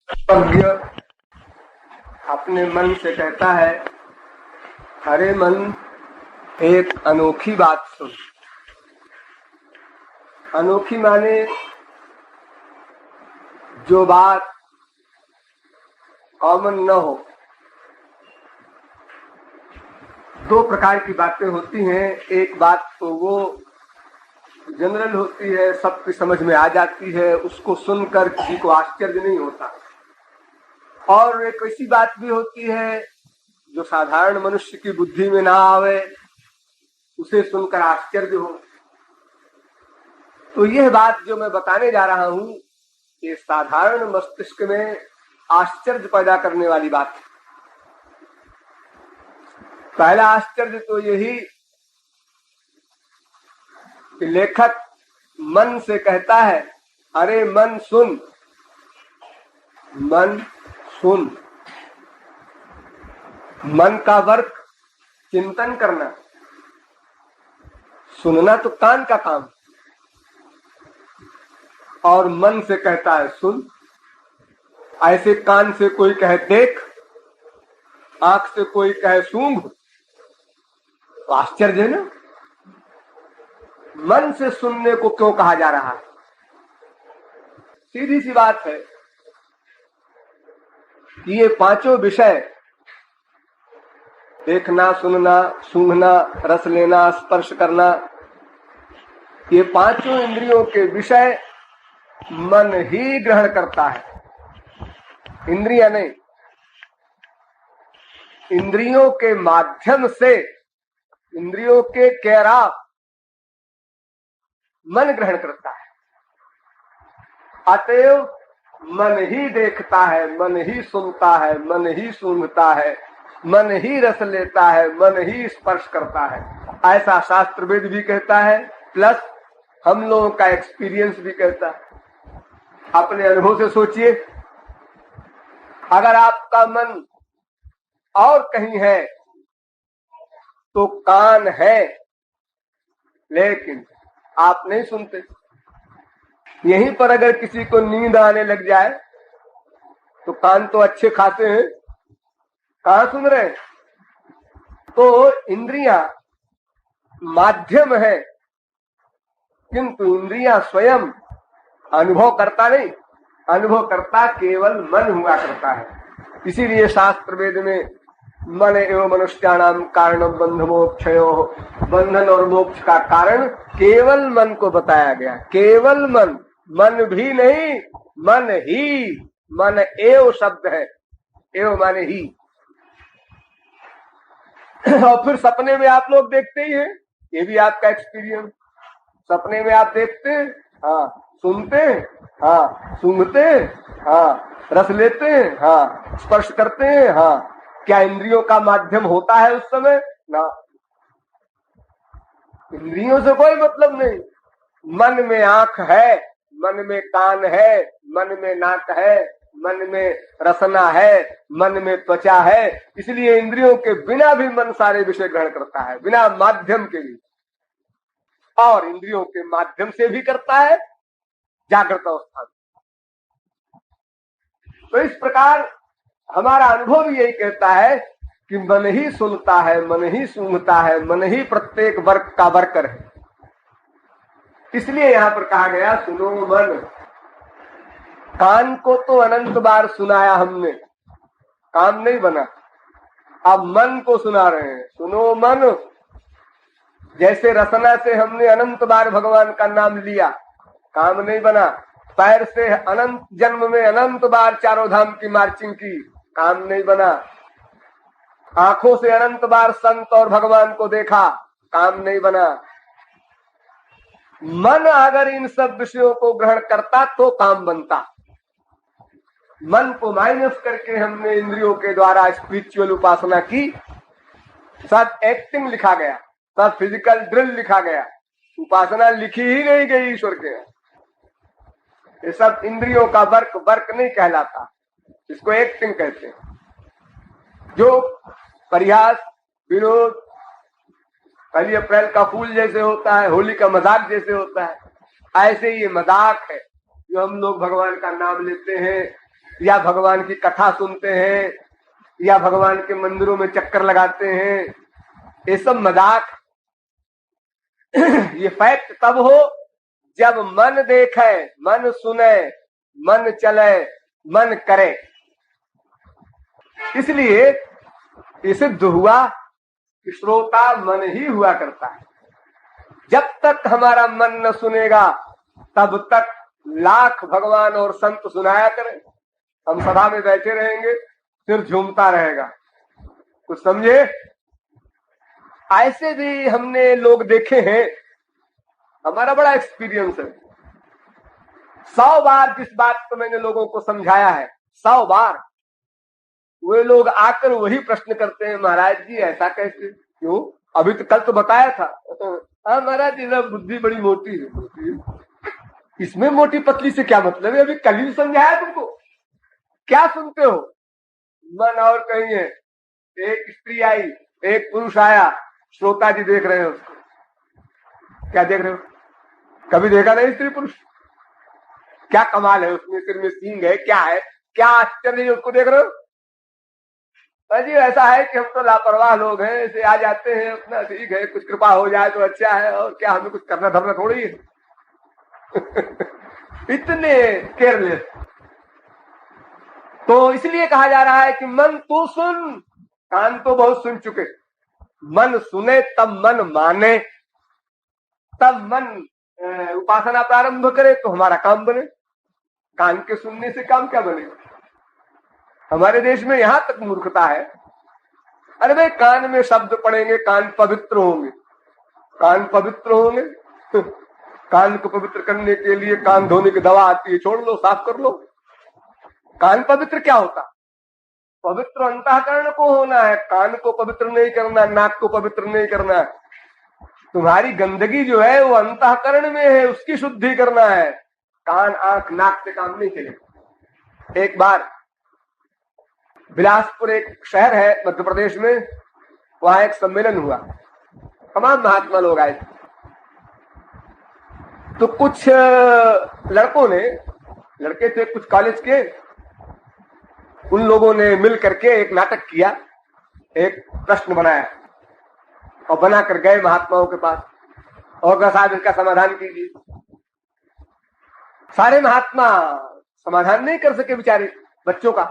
सर्वज्ञ अपने मन से कहता है, अरे मन, एक अनोखी बात सुन। अनोखी माने जो बात कॉमन न हो। दो प्रकार की बातें होती हैं। एक बात तो वो जनरल होती है, सबकी समझ में आ जाती है, उसको सुनकर किसी को आश्चर्य नहीं होता। और एक ऐसी बात भी होती है जो साधारण मनुष्य की बुद्धि में ना आवे, उसे सुनकर आश्चर्य हो। तो यह बात जो मैं बताने जा रहा हूं, ये साधारण मस्तिष्क में आश्चर्य पैदा करने वाली बात है। पहला आश्चर्य तो यही कि लेखक मन से कहता है, अरे मन सुन। मन सुन, मन का वर्क चिंतन करना, सुनना तो कान का काम। और मन से कहता है सुन। ऐसे कान से कोई कहे देख, आंख से कोई कहे सूंघ, तो आश्चर्य है ना। मन से सुनने को क्यों कहा जा रहा है? सीधी सी बात है कि ये पांचों विषय, देखना, सुनना, सूंघना, रस लेना, स्पर्श करना, ये पांचों इंद्रियों के विषय मन ही ग्रहण करता है, इंद्रियां नहीं। इंद्रियों के माध्यम से, इंद्रियों के केराव मन ग्रहण करता है। अतएव मन ही देखता है, मन ही सुनता है, मन ही सूंघता है, मन ही रस लेता है, मन ही स्पर्श करता है। ऐसा शास्त्र वेद भी कहता है, प्लस हम लोगों का एक्सपीरियंस भी कहता है। अपने अनुभव से सोचिए, अगर आपका मन और कहीं है तो कान है, लेकिन आप नहीं सुनते। यहीं पर अगर किसी को नींद आने लग जाए तो कान तो अच्छे खाते हैं, कहां सुन रहे हैं? तो इंद्रियां माध्यम है, किंतु इंद्रियां स्वयं अनुभव करता नहीं। अनुभव करता केवल मन हुआ करता है। इसीलिए शास्त्र वेद में मन एवं मनुष्याणाम कारणम बंध मोक्षयोः, बंधन और मोक्ष का कारण केवल मन को बताया गया। केवल मन, मन भी नहीं, मन ही। मन एव शब्द है, एव माने ही। और फिर सपने में आप लोग देखते ही हैं, ये भी आपका एक्सपीरियंस। सपने में आप देखते हैं, हाँ, सुनते हैं, हाँ, सूंघते हैं, हाँ, रस लेते हैं, हाँ, स्पर्श करते हैं, हाँ। क्या इंद्रियों का माध्यम होता है उस समय? ना, इंद्रियों से कोई मतलब नहीं। मन में आंख है, मन में कान है, मन में नाक है, मन में रसना है, मन में त्वचा है। इसलिए इंद्रियों के बिना भी मन सारे विषय ग्रहण करता है, बिना माध्यम के भी। और इंद्रियों के माध्यम से भी करता है जागृत अवस्था में। तो इस प्रकार हमारा अनुभव भी यही कहता है कि मन ही सुनता है, मन ही सूंघता है, मन ही प्रत्येक वर्ग का वर्कर है। इसलिए यहां पर कहा गया, सुनो मन। कान को तो अनंत बार सुनाया हमने, काम नहीं बना। अब मन को सुना रहे हैं, सुनो मन। जैसे रसना से हमने अनंत बार भगवान का नाम लिया, काम नहीं बना। पैर से अनंत जन्म में अनंत बार चारों धाम की मार्चिंग की, काम नहीं बना। आंखों से अनंत बार संत और भगवान को देखा, काम नहीं बना। मन अगर इन सब विषयों को ग्रहण करता तो काम बनता। मन को माइनस करके हमने इंद्रियों के द्वारा स्पिरिचुअल उपासना की। सब एक्टिंग लिखा गया, सब फिजिकल ड्रिल लिखा गया, उपासना लिखी ही नहीं गई ईश्वर के। ये सब इंद्रियों का वर्क नहीं कहलाता, इसको एक्टिंग कहते हैं। जो परिहास, विनोद, 1 अप्रैल का फूल जैसे होता है, होली का मजाक जैसे होता है, ऐसे ये मजाक है जो हम लोग भगवान का नाम लेते हैं या भगवान की कथा सुनते हैं, या भगवान के मंदिरों में चक्कर लगाते हैं, ये सब मजाक। ये फैक्ट तब हो जब मन देखे, मन सुने, मन चले, मन करे। इसलिए ये सिद्ध हुआ कि श्रोता मन ही हुआ करता है। जब तक हमारा मन न सुनेगा तब तक लाख भगवान और संत सुनाया करें, हम सभा में बैठे रहेंगे, सिर झूमता रहेगा। कुछ समझे? ऐसे भी हमने लोग देखे हैं, हमारा बड़ा एक्सपीरियंस है। 100 बार जिस बात को मैंने लोगों को समझाया है, 100 बार वे लोग आकर वही प्रश्न करते हैं, महाराज जी ऐसा कैसे, क्यों? अभी तो कल तो बताया था। हाँ महाराज जी, बुद्धि बड़ी मोटी है। इसमें मोटी पतली से क्या मतलब है? अभी कल ही समझाया तुमको। क्या सुनते हो? मन और कहीं है। एक स्त्री आई, एक पुरुष आया, श्रोता जी देख रहे हैं उसको। क्या देख रहे हो? कभी देखा नहीं स्त्री पुरुष? क्या कमाल है उसमें, सिर में सींग है, क्या है, क्या आश्चर्य है, उसको देख रहे हो? जी ऐसा है कि हम तो लापरवाह लोग हैं, ऐसे आ जाते हैं, अपना ठीक है, कुछ कृपा हो जाए तो अच्छा है, और क्या हमें कुछ करना धरना थोड़ी है। इतने केयरलेस। तो इसलिए कहा जा रहा है कि मन तू सुन, कान तो बहुत सुन चुके, मन सुने तब मन माने, तब मन उपासना प्रारंभ करे तो हमारा काम बने। कान के सुनने से काम क्या बनेगा? हमारे देश में यहां तक मूर्खता है। अरे भाई कान में शब्द पड़ेंगे, कान पवित्र होंगे, कान पवित्र होंगे। कान को पवित्र करने के लिए कान धोने की दवा आती है, छोड़ लो, साफ कर लो। कान पवित्र क्या होता? पवित्र अंतःकरण को होना है, कान को पवित्र नहीं करना, नाक को पवित्र नहीं करना है। तुम्हारी गंदगी जो है वो अंतःकरण में है, उसकी शुद्धि करना है। कान आंख नाक से काम नहीं चलेगा। एक बार बिलासपुर एक शहर है मध्य प्रदेश में, वहां एक सम्मेलन हुआ, तमाम महात्मा लोग आए थे। तो कुछ लड़कों ने, लड़के थे कुछ कॉलेज के, उन लोगों ने मिल करके एक नाटक किया, एक प्रश्न बनाया और बना कर गए महात्माओं के पास और कहा साहब इसका समाधान कीजिए। सारे महात्मा समाधान नहीं कर सके बेचारे बच्चों का,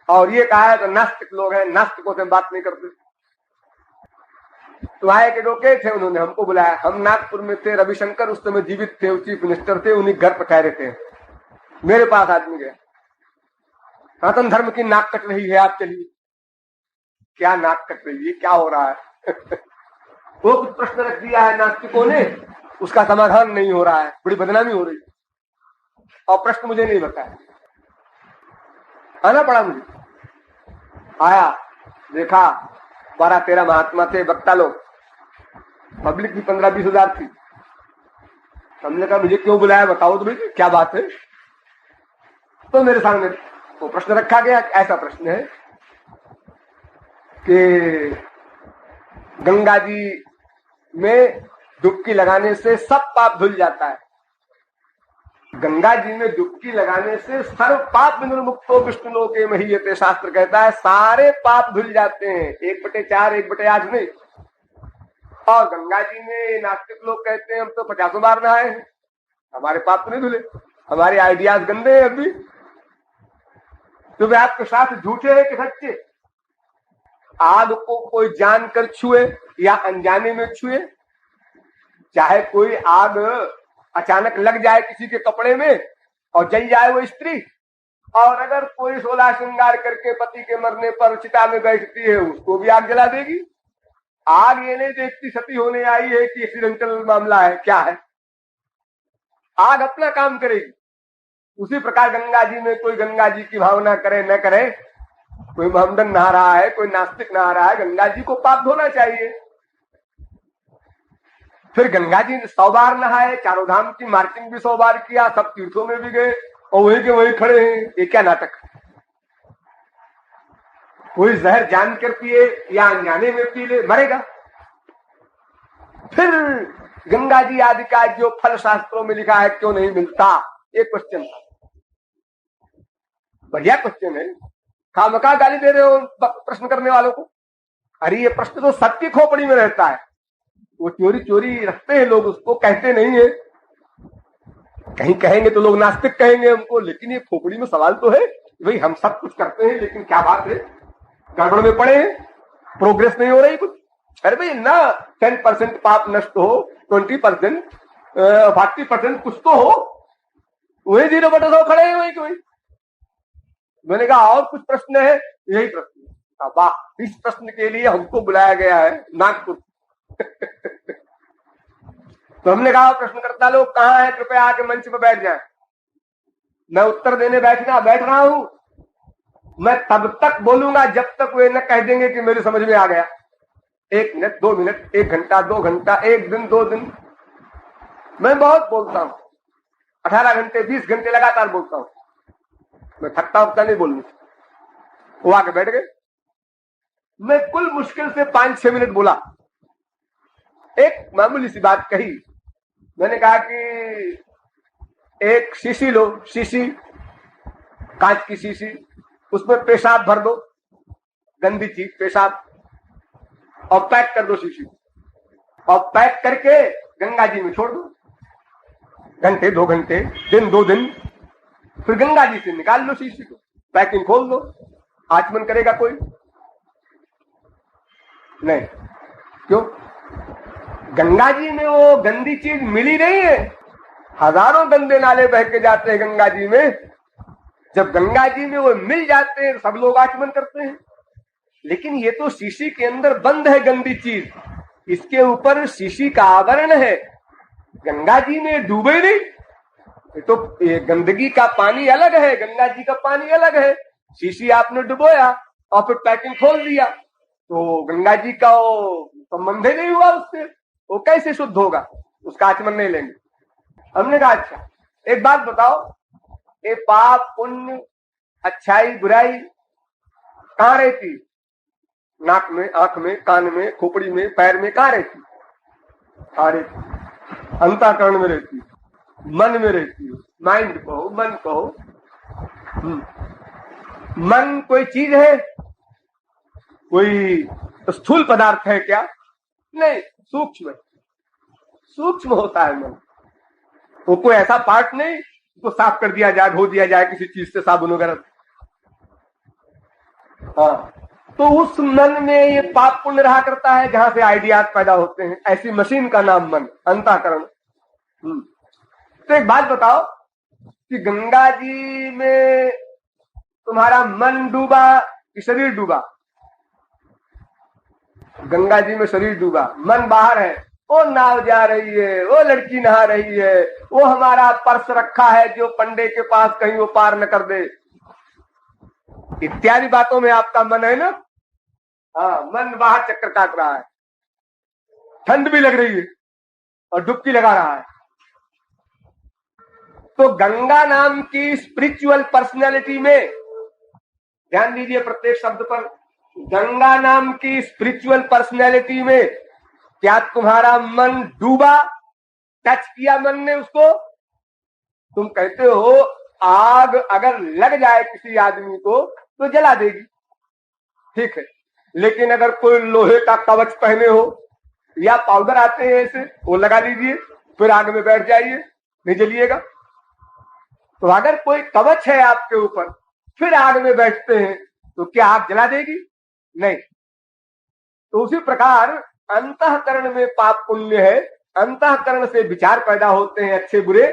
और ये कहा है तो नास्तिक लोग हैं, नास्तिकों से बात नहीं करते। तो आए के डोके थे, उन्होंने हमको बुलाया। हम नागपुर में थे, रविशंकर उस समय जीवित थे, चीफ मिनिस्टर थे, उन्हीं घर पर ठहरे थे। मेरे पास आदमी गया, सनातन धर्म की नाक कट रही है, आप चलिए। क्या नाक कट रही है, क्या हो रहा है? वो कुछ प्रश्न रख दिया है नास्तिकों ने, उसका समाधान नहीं हो रहा है, बड़ी बदनामी हो रही है, और प्रश्न मुझे नहीं बताया, आना पड़ा मुझे। आया, देखा 12-13 महात्मा थे, वक्ता लोग, पब्लिक भी 15-20 हजार थी। हमने कहा मुझे क्यों बुलाया, बताओ तो भाई क्या बात है। तो मेरे सामने वो प्रश्न रखा गया, ऐसा प्रश्न है कि गंगा जी में डुबकी लगाने से सब पाप धुल जाता है। गंगा जी में डुबकी लगाने से सर्व पाप विनिर्मुक्तो विष्णुलोके महीयते, शास्त्र कहता है सारे पाप धुल जाते हैं, 1/4 1/8 नहीं। और गंगा जी में नास्तिक लोग कहते हैं हम तो 50 बार नहाए हैं, हमारे पाप तो नहीं धुले, हमारे आइडियाज गंदे हैं अभी। तो वे आपके साथ झूठे हैं कि सच्चे? आग को कोई जानकर छुए या अनजाने में छुए, चाहे कोई आग अचानक लग जाए किसी के कपड़े में और जल जाए वो स्त्री, और अगर कोई 16 श्रृंगार करके पति के मरने पर चिता में बैठती है उसको भी आग जला देगी। आग ये नहीं देखती सती होने आई है कि एक्सीडेंटल मामला है, क्या है, आग अपना काम करेगी। उसी प्रकार गंगा जी में कोई गंगा जी की भावना करे न करे, कोई मोहम्मदन नहा रहा है, कोई नास्तिक नहा रहा है, गंगा जी को पाप धोना चाहिए। फिर गंगा जी 100 बार नहाए, चारों धाम की मार्चिंग भी 100 बार किया, सब तीर्थों में भी गए और वही के वही खड़े हैं, ये क्या नाटक? कोई जहर जानकर पिए या अनजाने में पी ले, मरेगा। फिर गंगा जी आदि का जो फल शास्त्रों में लिखा है क्यों नहीं मिलता, एक क्वेश्चन था। बढ़िया क्वेश्चन है, खामखा गाली दे रहे हो प्रश्न करने वालों को। अरे ये प्रश्न तो सबकी खोपड़ी में रहता है, वो चोरी चोरी रखते हैं लोग, उसको कहते नहीं है। कहीं कहेंगे तो लोग नास्तिक कहेंगे हमको, लेकिन ये खोपड़ी में सवाल तो है भाई, हम सब कुछ करते हैं लेकिन क्या बात है, गड़बड़ में पड़े हैं, प्रोग्रेस नहीं हो रही कुछ। अरे भाई ना 10% पाप नष्ट हो, 20%, 40% कुछ तो हो, वही 0/100 खड़े हैं वही कोई। मैंने कहा और कुछ प्रश्न है, यही प्रश्न है। वाह, इस प्रश्न के लिए हमको बुलाया गया है नागपुर। तो हमने कहा प्रश्नकर्ता लोग कहाँ हैं, कृपया आके मंच पर बैठ जाएं। मैं उत्तर देने बैठ रहा हूं। मैं तब तक बोलूंगा जब तक वे न कह देंगे कि मेरी समझ में आ गया। 1 मिनट, 2 मिनट, 1 घंटा, 2 घंटा, 1 दिन, 2 दिन, मैं बहुत बोलता हूं। 18 घंटे, 20 घंटे लगातार बोलता हूं। मैं थकता उगता नहीं बोलने। वो आके बैठ गए। मैं कुल मुश्किल से 5-6 मिनट बोला। एक मामूली सी बात कही। मैंने कहा कि एक शीशी लो, शीशी, कांच की शीशी, उसमें पेशाब भर दो, गंदी चीज पेशाब, और पैक कर दो शीशी, और पैक करके गंगा जी में छोड़ दो। घंटे, 2 घंटे, दिन, 2 दिन, फिर गंगा जी से निकाल लो शीशी को, पैकिंग खोल दो। आचमन करेगा कोई? नहीं। क्यों? गंगा जी में वो गंदी चीज मिली नहीं है। हजारों गंदे नाले बह के जाते हैं गंगा जी में। जब गंगा जी में वो मिल जाते हैं सब लोग आचमन करते हैं। लेकिन ये तो शीशी के अंदर बंद है गंदी चीज, इसके ऊपर शीशी का आवरण है। गंगा जी में डूबे नहीं। ये तो ये गंदगी का पानी अलग है, गंगा जी का पानी अलग है। शीशी आपने डुबोया और फिर पैकिंग खोल दिया, तो गंगा जी का वो संबंध ही नहीं हुआ उससे, वो कैसे शुद्ध होगा? उसका आचमन नहीं लेंगे। हमने कहा अच्छा एक बात बताओ, ये पाप पुण्य, अच्छाई बुराई कहाँ रहती? नाक में, आंख में, कान में, खोपड़ी में, पैर में, कहाँ रहती? अंतःकरण में रहती, मन में रहती है। माइंड कहो, मन कहो। मन कोई चीज है? कोई स्थूल पदार्थ है क्या? नहीं, सूक्ष्म, सूक्ष्म होता है मन। वो कोई ऐसा पार्ट नहीं तो साफ कर दिया जाए, धो दिया जाए किसी चीज से, साबुन वगैरह। हाँ, तो उस मन में ये पाप पुण्य रहा करता है जहां से आइडियाज पैदा होते हैं। ऐसी मशीन का नाम मन, अंतःकरण। तो एक बात बताओ कि गंगा जी में तुम्हारा मन डूबा कि शरीर डूबा? गंगा जी में शरीर डूबा, मन बाहर है। वो नाव जा रही है, वो लड़की नहा रही है, वो हमारा पर्स रखा है जो पंडे के पास कहीं वो पार न कर दे, इत्यादि बातों में आपका मन है ना। हाँ, मन बाहर चक्कर काट रहा है, ठंड भी लग रही है और डुबकी लगा रहा है। तो गंगा नाम की स्पिरिचुअल पर्सनैलिटी में, ध्यान दीजिए प्रत्येक शब्द पर, गंगा नाम की स्पिरिचुअल पर्सनैलिटी में क्या तुम्हारा मन डूबा? टच किया मन ने उसको? तुम कहते हो आग अगर लग जाए किसी आदमी को तो जला देगी, ठीक है, लेकिन अगर कोई लोहे का कवच पहने हो या पाउडर आते हैं ऐसे, वो लगा लीजिए, फिर आग में बैठ जाइए, नहीं जलिएगा। तो अगर कोई कवच है आपके ऊपर, फिर आग में बैठते हैं, तो क्या आग जला देगी? नहीं। तो उसी प्रकार अंतःकरण में पाप पुण्य है, अंतःकरण से विचार पैदा होते हैं अच्छे बुरे,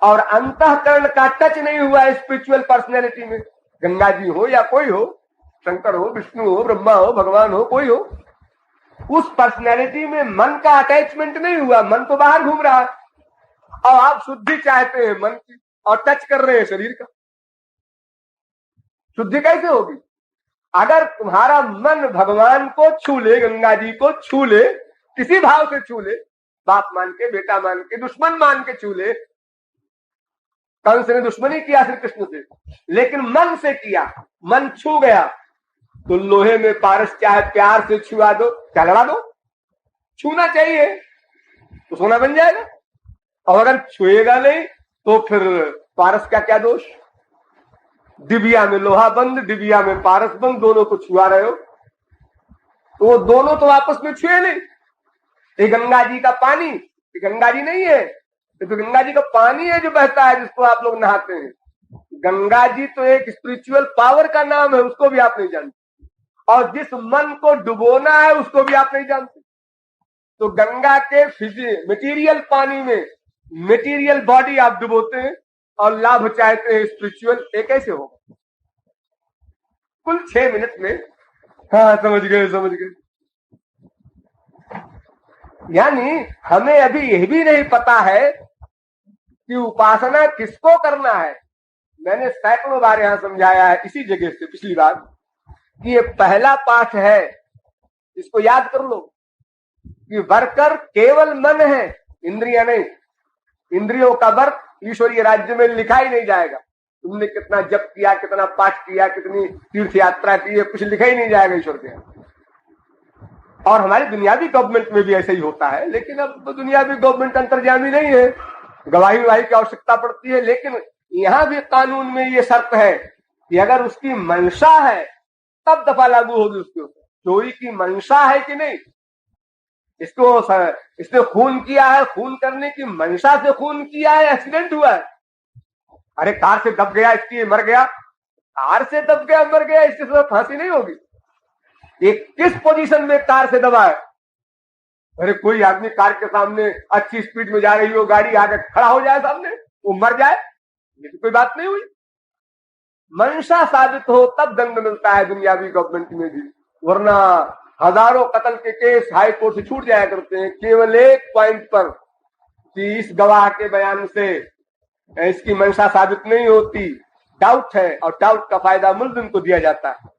और अंतःकरण का टच नहीं हुआ है स्पिरिचुअल पर्सनैलिटी में। गंगा जी हो या कोई हो, शंकर हो, विष्णु हो, ब्रह्मा हो, भगवान हो, कोई हो, उस पर्सनैलिटी में मन का अटैचमेंट नहीं हुआ। मन तो बाहर घूम रहा है और आप शुद्धि चाहते हैं मन की और टच कर रहे हैं शरीर का। शुद्धि कैसे होगी? अगर तुम्हारा मन भगवान को छू ले, गंगा जी को छू ले, किसी भाव से छू ले, बाप मान के, बेटा मान के, दुश्मन मान के छू ले। कंस ने दुश्मनी किया श्री कृष्ण से, लेकिन मन से किया, मन छू गया। तो लोहे में पारस चाहे प्यार से छुआ दो, क्या लड़ा दो, छूना चाहिए तो सोना बन जाएगा। और अगर छुएगा नहीं तो फिर पारस का क्या दोष? डिबिया में लोहा बंद, डिबिया में पारस बंद, दोनों को छुआ रहे हो तो वो दोनों तो आपस में छुए नहीं। ये गंगा जी का पानी, ये गंगा जी नहीं है, ये तो गंगा जी का पानी है जो बहता है, जिसको आप लोग नहाते हैं। गंगा जी तो एक स्पिरिचुअल पावर का नाम है, उसको भी आप नहीं जानते। और जिस मन को डुबोना है उसको भी आप नहीं जानते। तो गंगा के मटेरियल पानी में मटेरियल बॉडी आप डुबोते हैं और लाभ चाहते हैं स्पिरिचुअल, ये कैसे होगा? कुल 6 मिनट में हाँ समझ गए। यानी हमें अभी यह भी नहीं पता है कि उपासना किसको करना है। मैंने सैकड़ों बार यहां समझाया है इसी जगह से पिछली बार कि ये पहला पाठ है, इसको याद कर लो कि वर्कर केवल मन है, इंद्रियां नहीं। इंद्रियों का वर्क ईश्वरीय राज्य में लिखा ही नहीं जाएगा। तुमने कितना जप किया, कितना पाठ किया, कितनी तीर्थ यात्रा की है, कुछ लिखा ही नहीं जाएगा ईश्वर के। और हमारी दुनियावी गवर्नमेंट में भी ऐसा ही होता है, लेकिन अब दुनियावी गवर्नमेंट अंतर्यामी नहीं है, गवाही ववाही की आवश्यकता पड़ती है। लेकिन यहाँ भी कानून में ये शर्त है कि अगर उसकी मंशा है तब दफा लागू होगी उसके ऊपर। चोरी की मंशा है कि नहीं, इसने खून किया है, खून करने की मंशा से खून किया है, एक्सीडेंट हुआ है, अरे कार से दब गया इसकी मर गया, कार से दब गया मर गया, इसके साथ फांसी नहीं होगी। ये किस पोजीशन में कार से दबा है? अरे कोई आदमी कार के सामने अच्छी स्पीड में जा रही हो, गाड़ी आगे खड़ा हो जाए सामने, वो मर जाए, ये तो कोई बात नहीं हुई। मंशा साबित हो तब दंड मिलता है दुनियावी गवर्नमेंट में भी, वरना हजारों कत्ल के केस हाई कोर्ट से छूट जाया करते हैं केवल एक पॉइंट पर कि इस गवाह के बयान से इसकी मंशा साबित नहीं होती, डाउट है, और डाउट का फायदा मुल्जिम को दिया जाता है।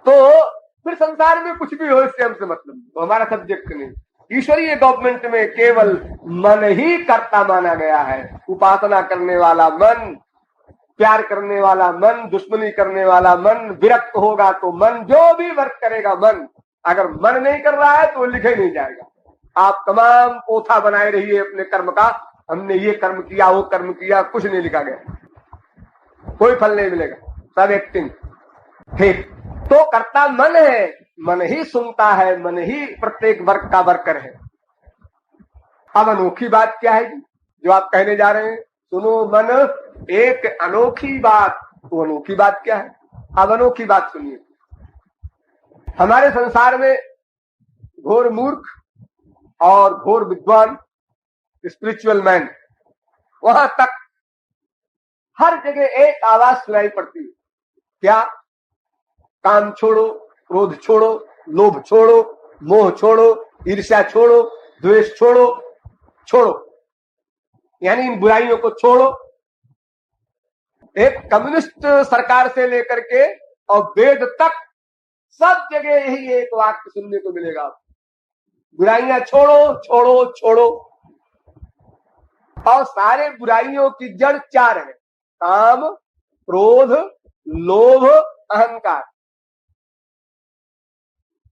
तो फिर संसार में कुछ भी हो इससे हमसे मतलब, तो हमारा सब्जेक्ट नहीं। ईश्वरीय गवर्नमेंट में केवल मन ही कर्ता माना गया है। उपासना करने वाला मन, प्यार करने वाला मन, दुश्मनी करने वाला मन, विरक्त होगा तो मन, जो भी वर्क करेगा मन, अगर मन नहीं कर रहा है तो लिखे नहीं जाएगा। आप तमाम पोथा बनाए रहिए अपने कर्म का, हमने ये कर्म किया, वो कर्म किया, कुछ नहीं लिखा गया, कोई फल नहीं मिलेगा, सब एक्टिंग। ठीक, तो कर्ता मन है, मन ही सुनता है, मन ही प्रत्येक वर्ग का वर्कर है। अब अनोखी बात क्या है जो आप कहने जा रहे हैं? सुनो मन, एक अनोखी बात। वो अनोखी बात क्या है? अब अनोखी बात सुनिए। हमारे संसार में घोर मूर्ख और घोर विद्वान, स्पिरिचुअल मैन, वहां तक हर जगह एक आवाज सुनाई पड़ती है, क्या? काम छोड़ो, क्रोध छोड़ो, लोभ छोड़ो, मोह छोड़ो, ईर्ष्या छोड़ो, द्वेष छोड़ो, छोड़ो, यानी इन बुराइयों को छोड़ो। एक कम्युनिस्ट सरकार से लेकर के और वेद तक सब जगह यही एक वाक्य सुनने को मिलेगा, बुराइयां छोड़ो, छोड़ो, छोड़ो। और सारे बुराइयों की जड़ 4 है, काम, क्रोध, लोभ, अहंकार।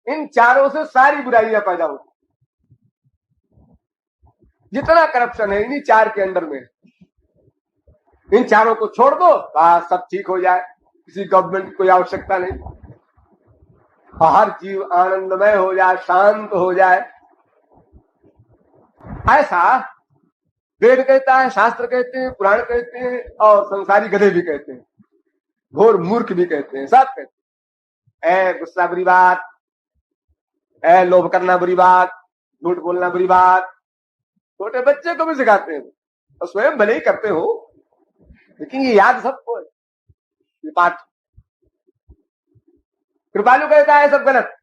इन चारों से सारी बुराइयां पैदा होती। जितना करप्शन है इन्हीं 4 के अंदर में। इन चारों को छोड़ दो, बस सब ठीक हो जाए, किसी गवर्नमेंट की कोई आवश्यकता नहीं, हर जीव आनंदमय हो जाए, शांत हो जाए। ऐसा वेद कहता है, शास्त्र कहते हैं, पुराण कहते हैं, और संसारी गधे भी कहते हैं, घोर मूर्ख भी कहते हैं, सब कहते हैं। गुस्सा बुरी बात, लोभ करना बुरी बात, झूठ बोलना बुरी बात। छोटे बच्चे को भी सिखाते हैं और स्वयं भले ही करते हो, लेकिन ये याद सबको है ये पाठ। कृपालु कहता है सब गलत,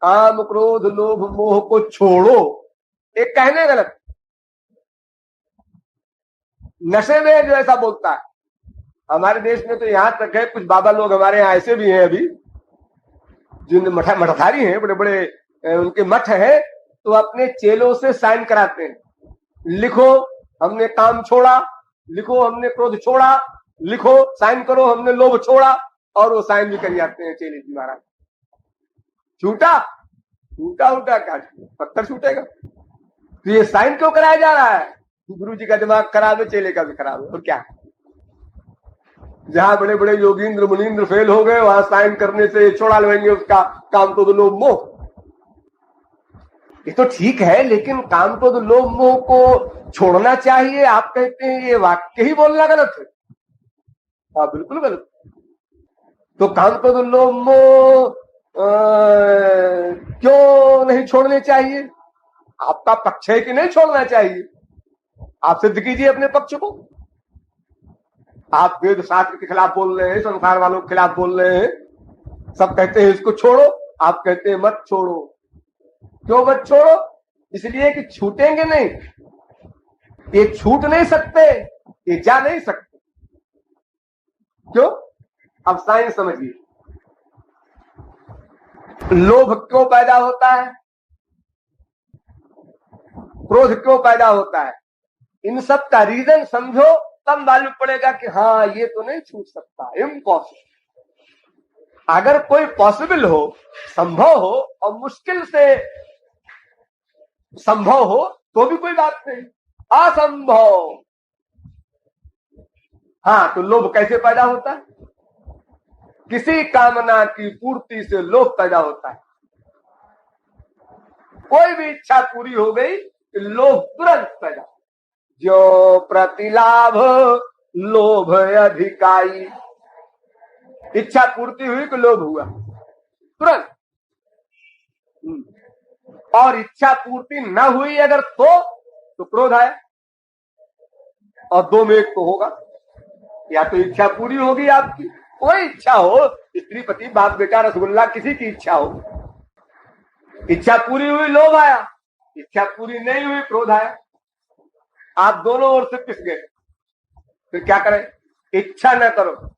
काम, क्रोध, लोभ, मोह को छोड़ो, एक कहने गलत। नशे में जो ऐसा बोलता है, हमारे देश में तो यहां तक है, कुछ बाबा लोग हमारे यहाँ ऐसे भी हैं अभी, जिन मठधारी हैं, बड़े बड़े उनके मठ है, तो अपने चेलों से साइन कराते हैं, लिखो हमने काम छोड़ा, लिखो हमने क्रोध छोड़ा, लिखो साइन करो हमने लोभ छोड़ा, और वो साइन भी कर जाते हैं चेले जी महाराज। छूटा उठा क्या, पत्थर छूटेगा? तो ये साइन क्यों कराया जा रहा है? गुरु जी का दिमाग खराब है, चेले का भी खराब है, और क्या? जहां बड़े बड़े योगींद्र मुनींद्र फेल हो गए वहां साइन करने से छोड़ा लेंगे उसका काम तो लोभ मोह। ये तो ठीक है, लेकिन काम को लोभ मोह को छोड़ना चाहिए आप कहते हैं, ये वाक्य ही बोलना गलत है। हाँ बिल्कुल गलत। तो काम को लोभ मोह क्यों नहीं छोड़ने चाहिए? आपका पक्ष है कि नहीं छोड़ना चाहिए? आप सिद्ध कीजिए अपने पक्ष को। आप वेद शास्त्र के खिलाफ बोल रहे हैं, संसार वालों के खिलाफ बोल रहे हैं, सब कहते हैं इसको छोड़ो, आप कहते हैं मत छोड़ो। क्यों मत छोड़ो? इसलिए कि छूटेंगे नहीं, ये छूट नहीं सकते, ये जा नहीं सकते। क्यों? अब साइंस समझिए। लोभ क्यों पैदा होता है? क्रोध क्यों पैदा होता है? इन सब का रीजन समझो तब मालूम पड़ेगा कि हाँ ये तो नहीं छूट सकता, इम्पॉसिबल। अगर कोई पॉसिबल हो, संभव हो, और मुश्किल से संभव हो तो भी कोई बात नहीं। असंभव, हाँ, तो लोभ कैसे पैदा होता है? किसी कामना की पूर्ति से लोभ पैदा होता है। कोई भी इच्छा पूरी हो गई, लोभ तुरंत पैदा। जो प्रतिलाभ लोभ अधिकाई, इच्छा पूर्ति हुई तो लोभ हुआ तुरंत। और इच्छा पूर्ति न हुई अगर तो क्रोध आया, और दो में एक तो होगा। या तो इच्छा पूरी होगी आपकी, कोई इच्छा हो, स्त्री पति बाप बेटा रसगुल्ला किसी की इच्छा हो, इच्छा पूरी हुई लोभ आया, इच्छा पूरी नहीं हुई क्रोध आया। आप दोनों ओर से पिस गए, फिर क्या करें? इच्छा न करो,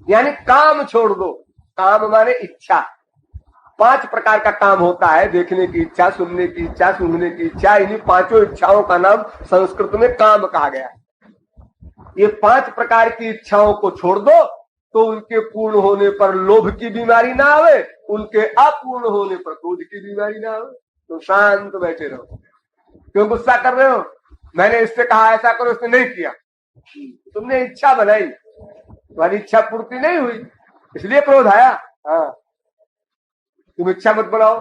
यानी काम छोड़ दो। काम माने इच्छा। 5 प्रकार का काम होता है, देखने की इच्छा, सुनने की इच्छा, सूंघने की इच्छा। इन्हीं 5 इच्छाओं का नाम संस्कृत में काम कहा गया है। ये 5 प्रकार की इच्छाओं को छोड़ दो तो उनके पूर्ण होने पर लोभ की बीमारी ना आवे, उनके अपूर्ण होने पर क्रोध की बीमारी ना आवे। तो शांत बैठे रहो। क्यों गुस्सा कर रहे हो? मैंने इससे कहा ऐसा करो, इसने नहीं किया। तुमने इच्छा बनाई, तुम्हारी इच्छा पूर्ति नहीं हुई, इसलिए क्रोध आया। हाँ, तुम इच्छा मत बनाओ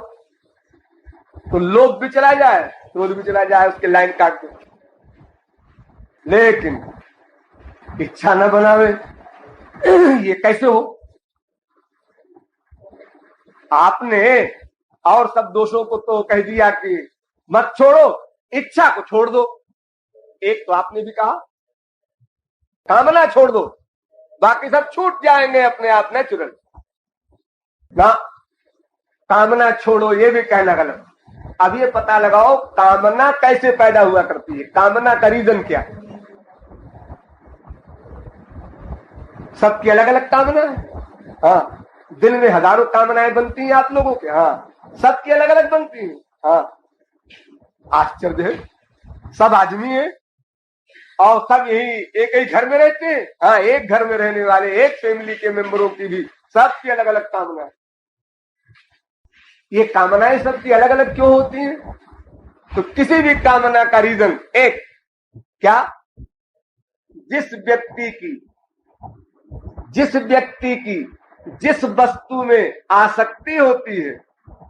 तो लोभ भी चला जाए, क्रोध भी चला जाए, उसके लाइन काट दो। लेकिन इच्छा न बनावे, ये कैसे हो? आपने और सब दोषों को तो कह दिया कि मत छोड़ो, इच्छा को छोड़ दो। एक तो आपने भी कहा कामना छोड़ दो, बाकी सब छूट जाएंगे अपने आप नेचुरल ना। कामना छोड़ो ये भी कहना गलत। अब ये पता लगाओ कामना कैसे पैदा हुआ करती है, कामना का रीजन क्या है? सबकी अलग अलग कामना है। हाँ, दिन में हजारों कामनाएं बनती हैं आप लोगों के। हाँ, सबकी अलग अलग बनती हैं। हाँ, आश्चर्य है, सब आदमी है और सब यही एक ही घर में रहते हैं। हाँ, एक घर में रहने वाले एक फैमिली के मेंबरों की भी सबकी अलग अलग कामना है। ये कामनाएं सबकी अलग अलग क्यों होती हैं? तो किसी भी कामना का रीजन एक क्या, जिस व्यक्ति की जिस वस्तु में आसक्ति होती है,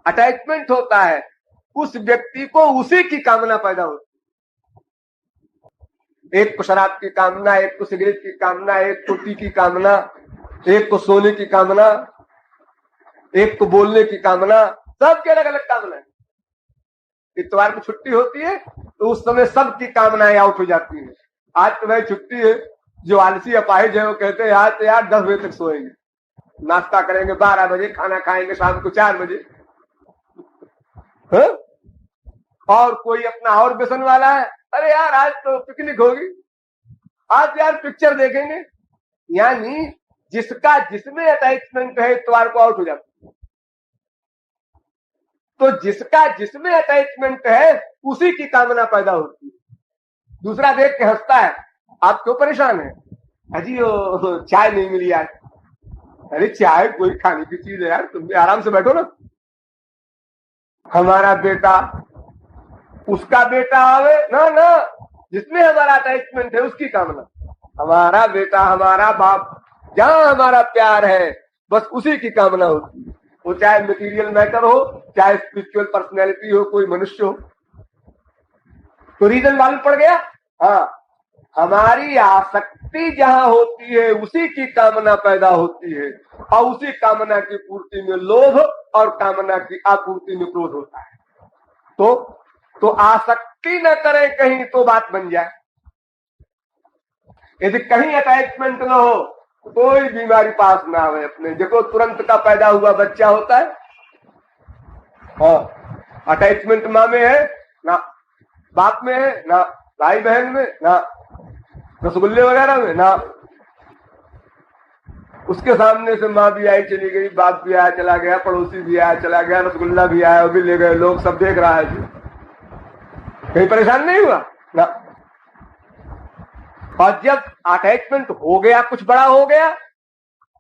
अटैचमेंट होता है, उस व्यक्ति को उसी की कामना पैदा होती है। एक को शराब की कामना, एक को सिगरेट की कामना, एक को टी की कामना, एक को सोने की कामना, एक को बोलने की कामना, सबकी अलग अलग कामना है। इतवार को छुट्टी होती है तो उस समय सबकी कामनाएं आउट हो जाती हैं। आज तो भाई छुट्टी है, जो आलसी अपाहिज है वो कहते हैं आज तो यार 10 बजे तक सोएंगे, नाश्ता करेंगे 12 बजे, खाना खाएंगे शाम को 4 बजे। और कोई अपना और व्यसन वाला है, अरे यार आज तो पिकनिक होगी, आज यार पिक्चर देखेंगे। यानी जिसका जिसमें अटैचमेंट है इतवार को आउट हो जाता है। तो जिसका जिसमें अटैचमेंट है उसी की कामना पैदा होती है। दूसरा देख के हंसता है, आप क्यों परेशान है? अजी वो चाय नहीं मिली यार। अरे चाय कोई खाने की चीज है यार, तुम भी आराम से बैठो ना। हमारा बेटा उसका बेटा आवे ना, जिसमें हमारा अटैचमेंट है उसकी कामना। हमारा बेटा, हमारा बाप, जहां हमारा प्यार है बस उसी की कामना होती है। वो चाहे मटेरियल मैटर हो, चाहे स्पिरिचुअल पर्सनैलिटी हो, कोई मनुष्य हो। तो रीजन मालूम पड़ गया। हाँ, हमारी आसक्ति जहां होती है उसी की कामना पैदा होती है, और उसी कामना की पूर्ति में लोभ और कामना की आपूर्ति में क्रोध होता है। तो आसक्ति न करें कहीं तो बात बन जाए। यदि कहीं अटैचमेंट न हो तो कोई बीमारी पास ना आवे अपने। देखो, तुरंत का पैदा हुआ बच्चा होता है, हाँ, अटैचमेंट माँ में है ना, बाप में है ना, भाई बहन में ना, रसगुल्ले वगैरह में ना। उसके सामने से माँ भी आई चली गई, बाप भी आया चला गया, पड़ोसी भी आया चला गया, रसगुल्ला भी आया वो भी ले गए लोग, सब देख रहा है, कहीं परेशान नहीं हुआ ना। और जब अटैचमेंट हो गया, कुछ बड़ा हो गया,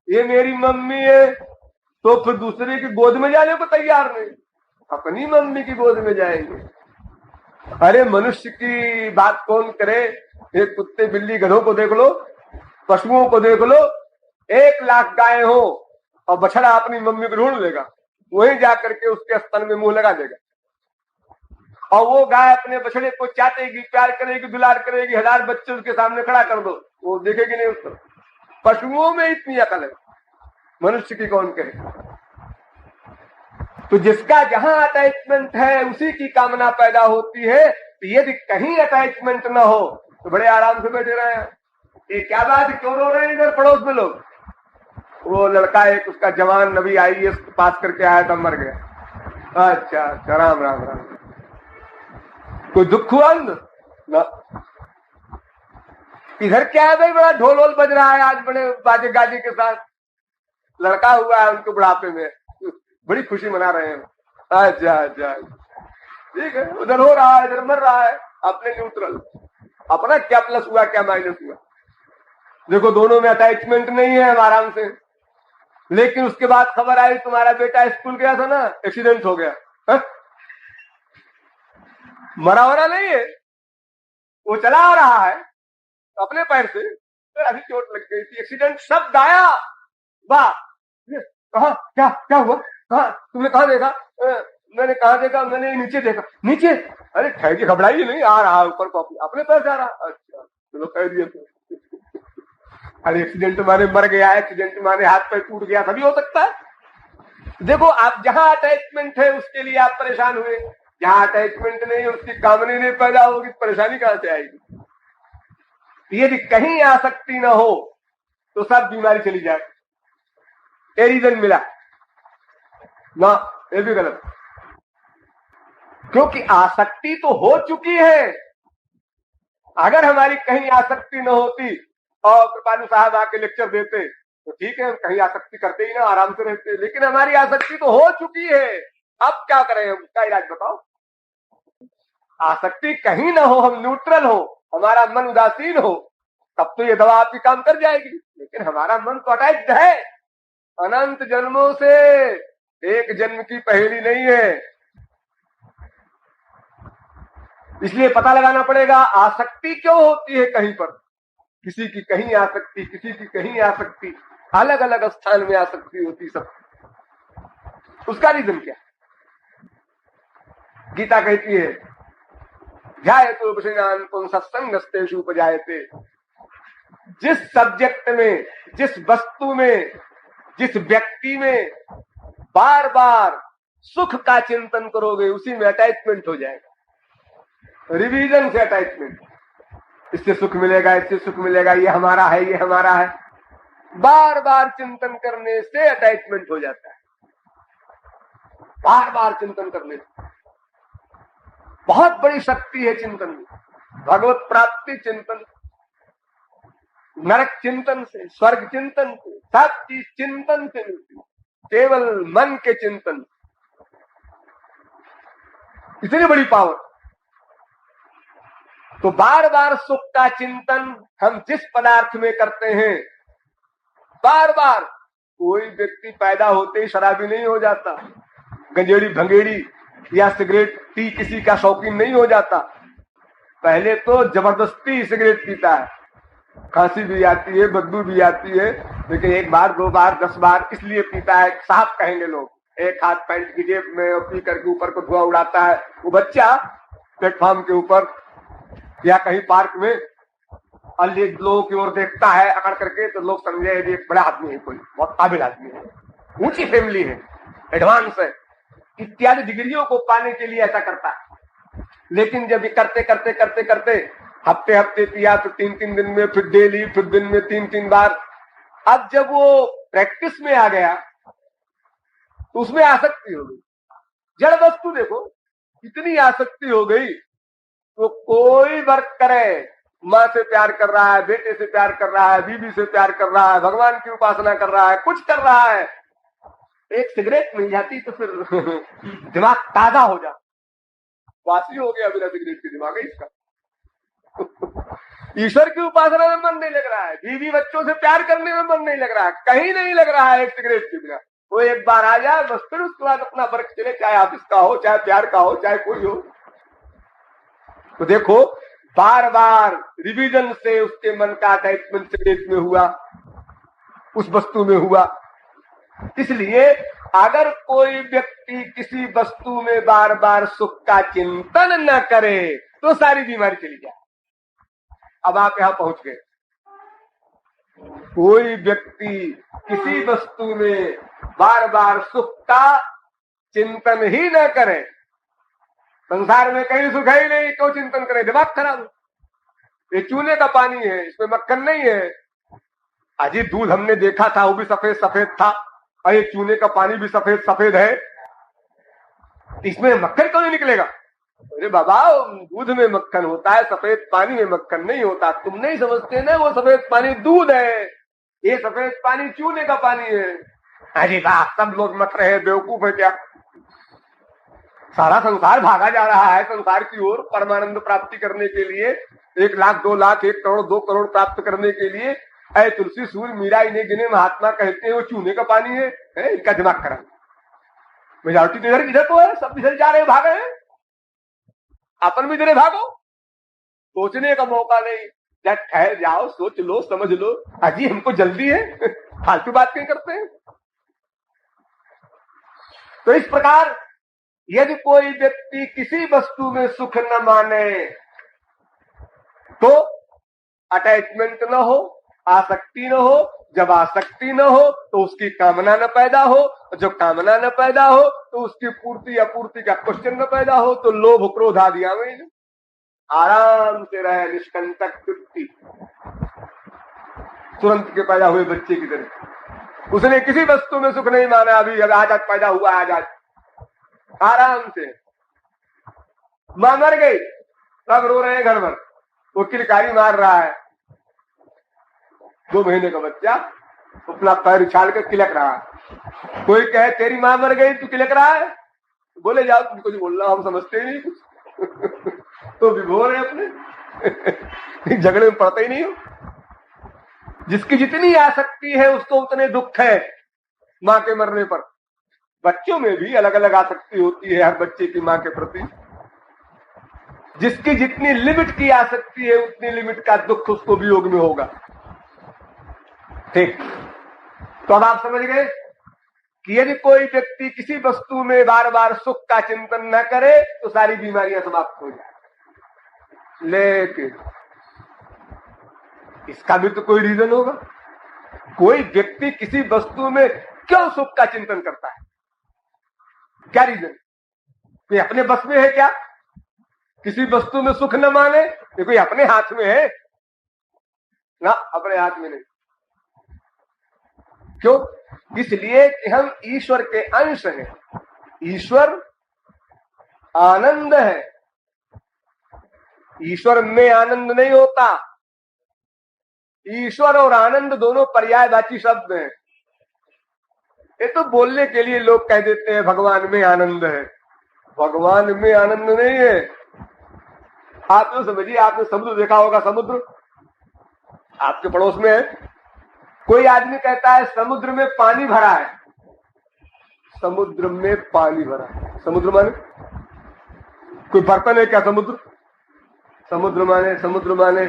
ये मेरी मम्मी है, तो फिर दूसरे की गोद में जाने को तैयार नहीं, अपनी मम्मी की गोद में जाएंगे। अरे मनुष्य की बात कौन करे, एक कुत्ते बिल्ली गधों को देख लो, पशुओं को देख लो, 1,00,000 गायें हो और बछड़ा अपनी मम्मी को ढूंढ लेगा, वहीं जाकर के उसके स्तन में मुंह लगा देगा, और वो गाय अपने बछड़े को चाटेगी, प्यार करेगी, दुलार करेगी, 1000 बच्चे उसके सामने खड़ा कर दो, वो देखेगी नहीं उसको। पशुओं में इतनी अकल है, मनुष्य की कौन कहे। तो जिसका जहां अटैचमेंट है उसी की कामना पैदा होती है। तो यदि कहीं अटैचमेंट ना हो तो बड़े आराम से बैठे रहे हैं। ये क्या बात है, क्यों रो रहे हैं इधर पड़ोस में लोग? वो लड़का एक उसका जवान नबी IAS पास करके आया था, मर गया। अच्छा अच्छा, राम राम राम। कोई दुख हुआ ना? इधर क्या है भाई, बड़ा ढोल वोल बज रहा है आज, बड़े बाजे गाजे के साथ। लड़का हुआ है उनको बुढ़ापे में, बड़ी खुशी मना रहे हैं। अच्छा अच्छा, ठीक है, उधर हो रहा है, इधर मर रहा है, अपने न्यूट्रल। अपना क्या प्लस हुआ, क्या माइनस हुआ? देखो, दोनों में अटैचमेंट नहीं है, हम आराम से। लेकिन उसके बाद खबर आई तुम्हारा बेटा स्कूल गया था ना, एक्सीडेंट हो गया है? मरा वरा नहीं है, वो चला आ रहा है अपने पैर से, तो अभी चोट लग गई थी, एक्सीडेंट, सब गाया। वाह, कहा क्या क्या हुआ, कहा तुमने कहा देखा? मैंने कहा देखा, मैंने नीचे देखा। नीचे? अरे ठहरिए, घबराइए नहीं, आ रहा है ऊपर को, अपने पैर से आ रहा। अच्छा चलो, कह दिए तो। अरे एक्सीडेंट माने मर गया, एक्सीडेंट माने हाथ पैर टूट गया, सभी हो सकता है। देखो, आप जहां अटैचमेंट है उसके लिए आप परेशान हुए, जहां अटैचमेंट नहीं है उसकी कामना नहीं पैदा होगी, परेशानी कहां से आएगी? यदि कहीं आसक्ति ना हो तो सब बीमारी चली जाए। ये रीजन मिला ना, ये भी गलत, क्योंकि आसक्ति तो हो चुकी है। अगर हमारी कहीं आसक्ति न होती और कृपालु साहब आके लेक्चर देते तो ठीक है, हम कहीं आसक्ति करते ही ना, आराम से रहते। लेकिन हमारी आसक्ति तो हो चुकी है, अब क्या करें, हम उसका इलाज बताओ। आसक्ति कहीं ना हो, हम न्यूट्रल हो, हमारा मन उदासीन हो, तब तो ये दवा आपकी काम कर जाएगी। लेकिन हमारा मन तो अटैच्ड है, अनंत जन्मों से, एक जन्म की पहेली नहीं है। इसलिए पता लगाना पड़ेगा आसक्ति क्यों होती है कहीं पर। किसी की कहीं आसक्ति, किसी की कहीं आसक्ति, अलग अलग स्थान में आसक्ति होती सब। उसका रीजन क्या? गीता कहती है, ध्यायतो विषयान् पुंसस्संगस्तेषु उपजायते। जिस सब्जेक्ट में, जिस वस्तु में, जिस व्यक्ति में बार बार सुख का चिंतन करोगे उसी में अटैचमेंट हो जाएगा। रिवीजन से अटैचमेंट, इससे सुख मिलेगा, इससे सुख मिलेगा, ये हमारा है, ये हमारा है, बार बार चिंतन करने से अटैचमेंट हो जाता है। बार बार चिंतन करने से बहुत बड़ी शक्ति है चिंतन में। भगवत प्राप्ति चिंतन, नरक चिंतन से, स्वर्ग चिंतन से, सब चीज चिंतन से मिलती है, केवल मन के चिंतन। इतनी बड़ी पावर। तो बार बार सुख का चिंतन हम जिस पदार्थ में करते हैं, बार बार, कोई व्यक्ति पैदा होते ही शराबी नहीं हो जाता, गंजेड़ी भंगेड़ी या सिगरेट टी किसी का शौकीन नहीं हो जाता। पहले तो जबरदस्ती सिगरेट पीता है, खांसी भी आती है, बदबू भी आती है, लेकिन 1 बार 2 बार 10 बार इसलिए पीता है, साफ कहेंगे लोग। एक हाथ पैंट की जेब में और पी करके ऊपर को धुआं उड़ाता है। वो बच्चा प्लेटफॉर्म के ऊपर या कहीं पार्क में अन्य लोगों की ओर देखता है अकड़ करके, तो लोग समझे ये बड़ा आदमी है, कोई बहुत काबिल आदमी है, ऊंची फैमिली है, एडवांस है, इत्यादि डिग्रियों को पाने के लिए ऐसा करता है। लेकिन जब करते करते करते करते हफ्ते हफ्ते पिया, तो 3-3 दिन में, फिर डेली, फिर दिन में 3-3 बार, अब जब वो प्रैक्टिस में आ गया तो उसमें आसक्ति हो गई। जड़ वस्तु देखो, इतनी आसक्ति हो गई तो कोई वर्क करे, माँ से प्यार कर रहा है, बेटे से प्यार कर रहा है, बीवी से प्यार कर रहा है, भगवान की उपासना कर रहा है, कुछ कर रहा है, एक सिगरेट मिल जाती तो फिर दिमाग ताजा हो जाता। वासी हो गया बिना सिगरेट के दिमाग है इसका। ईश्वर की उपासना में मन नहीं लग रहा है, बीवी बच्चों से प्यार करने में मन नहीं लग रहा है, कहीं नहीं लग रहा है एक सिगरेट के बिना। वो एक बार आ जाए बस, फिर उसके बाद अपना वर्क चले, चाहे ऑफिस का हो, चाहे प्यार का हो, चाहे कोई हो। तो देखो, बार बार रिवीजन से उसके मन का अटैचमेंट सिगरेट में हुआ, उस वस्तु में हुआ। इसलिए अगर कोई व्यक्ति किसी वस्तु में बार बार सुख का चिंतन न करे तो सारी बीमारी चली जाए। अब आप यहां पहुंच गए। कोई व्यक्ति किसी वस्तु में बार बार सुख का चिंतन ही न करे, संसार में कहीं सुख है ही नहीं, क्यों चिंतन करे, दिमाग खराब। ये चूने का पानी है, इसमें मक्खन नहीं है। अजी दूध हमने देखा था, वो भी सफेद सफेद था, और ये चूने का पानी भी सफेद सफेद है, इसमें मक्खन क्यों नहीं निकलेगा? अरे बाबा, दूध में मक्खन होता है, सफेद पानी में मक्खन नहीं होता। तुम नहीं समझते ना, वो सफेद पानी दूध है, ये सफेद पानी चूने का पानी है। अरे वाह, सब लोग मत रहे, बेवकूफ है क्या? सारा संसार भागा जा रहा है संसार की ओर परमानंद प्राप्ति करने के लिए, 1 लाख 2 लाख 1 करोड़ 2 करोड़ प्राप्त करने के लिए। ऐ तुलसी सूर्य मीरा इन्हें जिन्हें महात्मा कहते हैं, वो चूने का पानी है, इनका दिमाग खराब। मेजॉरिटी तो इधर तो है, सब इधर जा रहे भागे हैं, अपन भी इधर भागो, सोचने का मौका नहीं। जब ठहर जाओ, सोच लो, समझ लो। अजी हमको जल्दी है, फालतू बात क्यों करते हैं? तो इस प्रकार यदि कोई व्यक्ति किसी वस्तु में सुख न माने तो अटैचमेंट न हो, आसक्ति न हो। जब आसक्ति न हो तो उसकी कामना न पैदा हो, जो कामना न पैदा हो तो उसकी पूर्ति अपूर्ति का क्वेश्चन न पैदा हो। तो लोभ क्रोध आदि आवे, आराम से रहे, निष्कंटक तृप्ति, तुरंत के पैदा हुए बच्चे की तरह। उसने किसी वस्तु में सुख नहीं माना, अभी आज पैदा हुआ, आज आराम से। मां मर गई, सब रो रहे हैं घर भर, वो किलकारी मार रहा है। 2 महीने का बच्चा अपना पैर उछाल कर किलक रहा है। कोई कहे तेरी मां मर गई, तू किलक रहा है, बोले जाओ, तुमको जो बोलना हम समझते ही नहीं कुछ। तो विभोर है अपने झगड़े में पड़ते ही नहीं हो। जिसकी जितनी आसक्ति है उसको उतने दुख है मां के मरने पर। बच्चों में भी अलग अलग आसक्ति होती है हर बच्चे की मां के प्रति। जिसकी जितनी लिमिट की आसक्ति है उतनी लिमिट का दुख उसको वियोग में होगा। ठीक, तो अब आप समझ गए कि यदि कोई व्यक्ति किसी वस्तु में बार बार सुख का चिंतन न करे तो सारी बीमारियां समाप्त हो जाए। लेकिन इसका भी तो कोई रीजन होगा। कोई व्यक्ति किसी वस्तु में क्यों सुख का चिंतन करता है? क्या रीजन? कोई अपने बस में है क्या? किसी वस्तु में सुख न माने, ये कोई अपने हाथ में है ना? अपने हाथ में नहीं। क्यों? इसलिए कि हम ईश्वर के अंश हैं। ईश्वर आनंद है, ईश्वर में आनंद नहीं होता। ईश्वर और आनंद दोनों पर्यायवाची शब्द हैं। ये तो बोलने के लिए लोग कह देते हैं भगवान में आनंद है। भगवान में आनंद नहीं है। आप तो समझिए, आपने समुद्र देखा होगा, समुद्र आपके पड़ोस में है। कोई आदमी कहता है समुद्र में पानी भरा है। समुद्र में पानी भरा है, समुद्र माने कोई बर्तन है क्या? समुद्र, समुद्र माने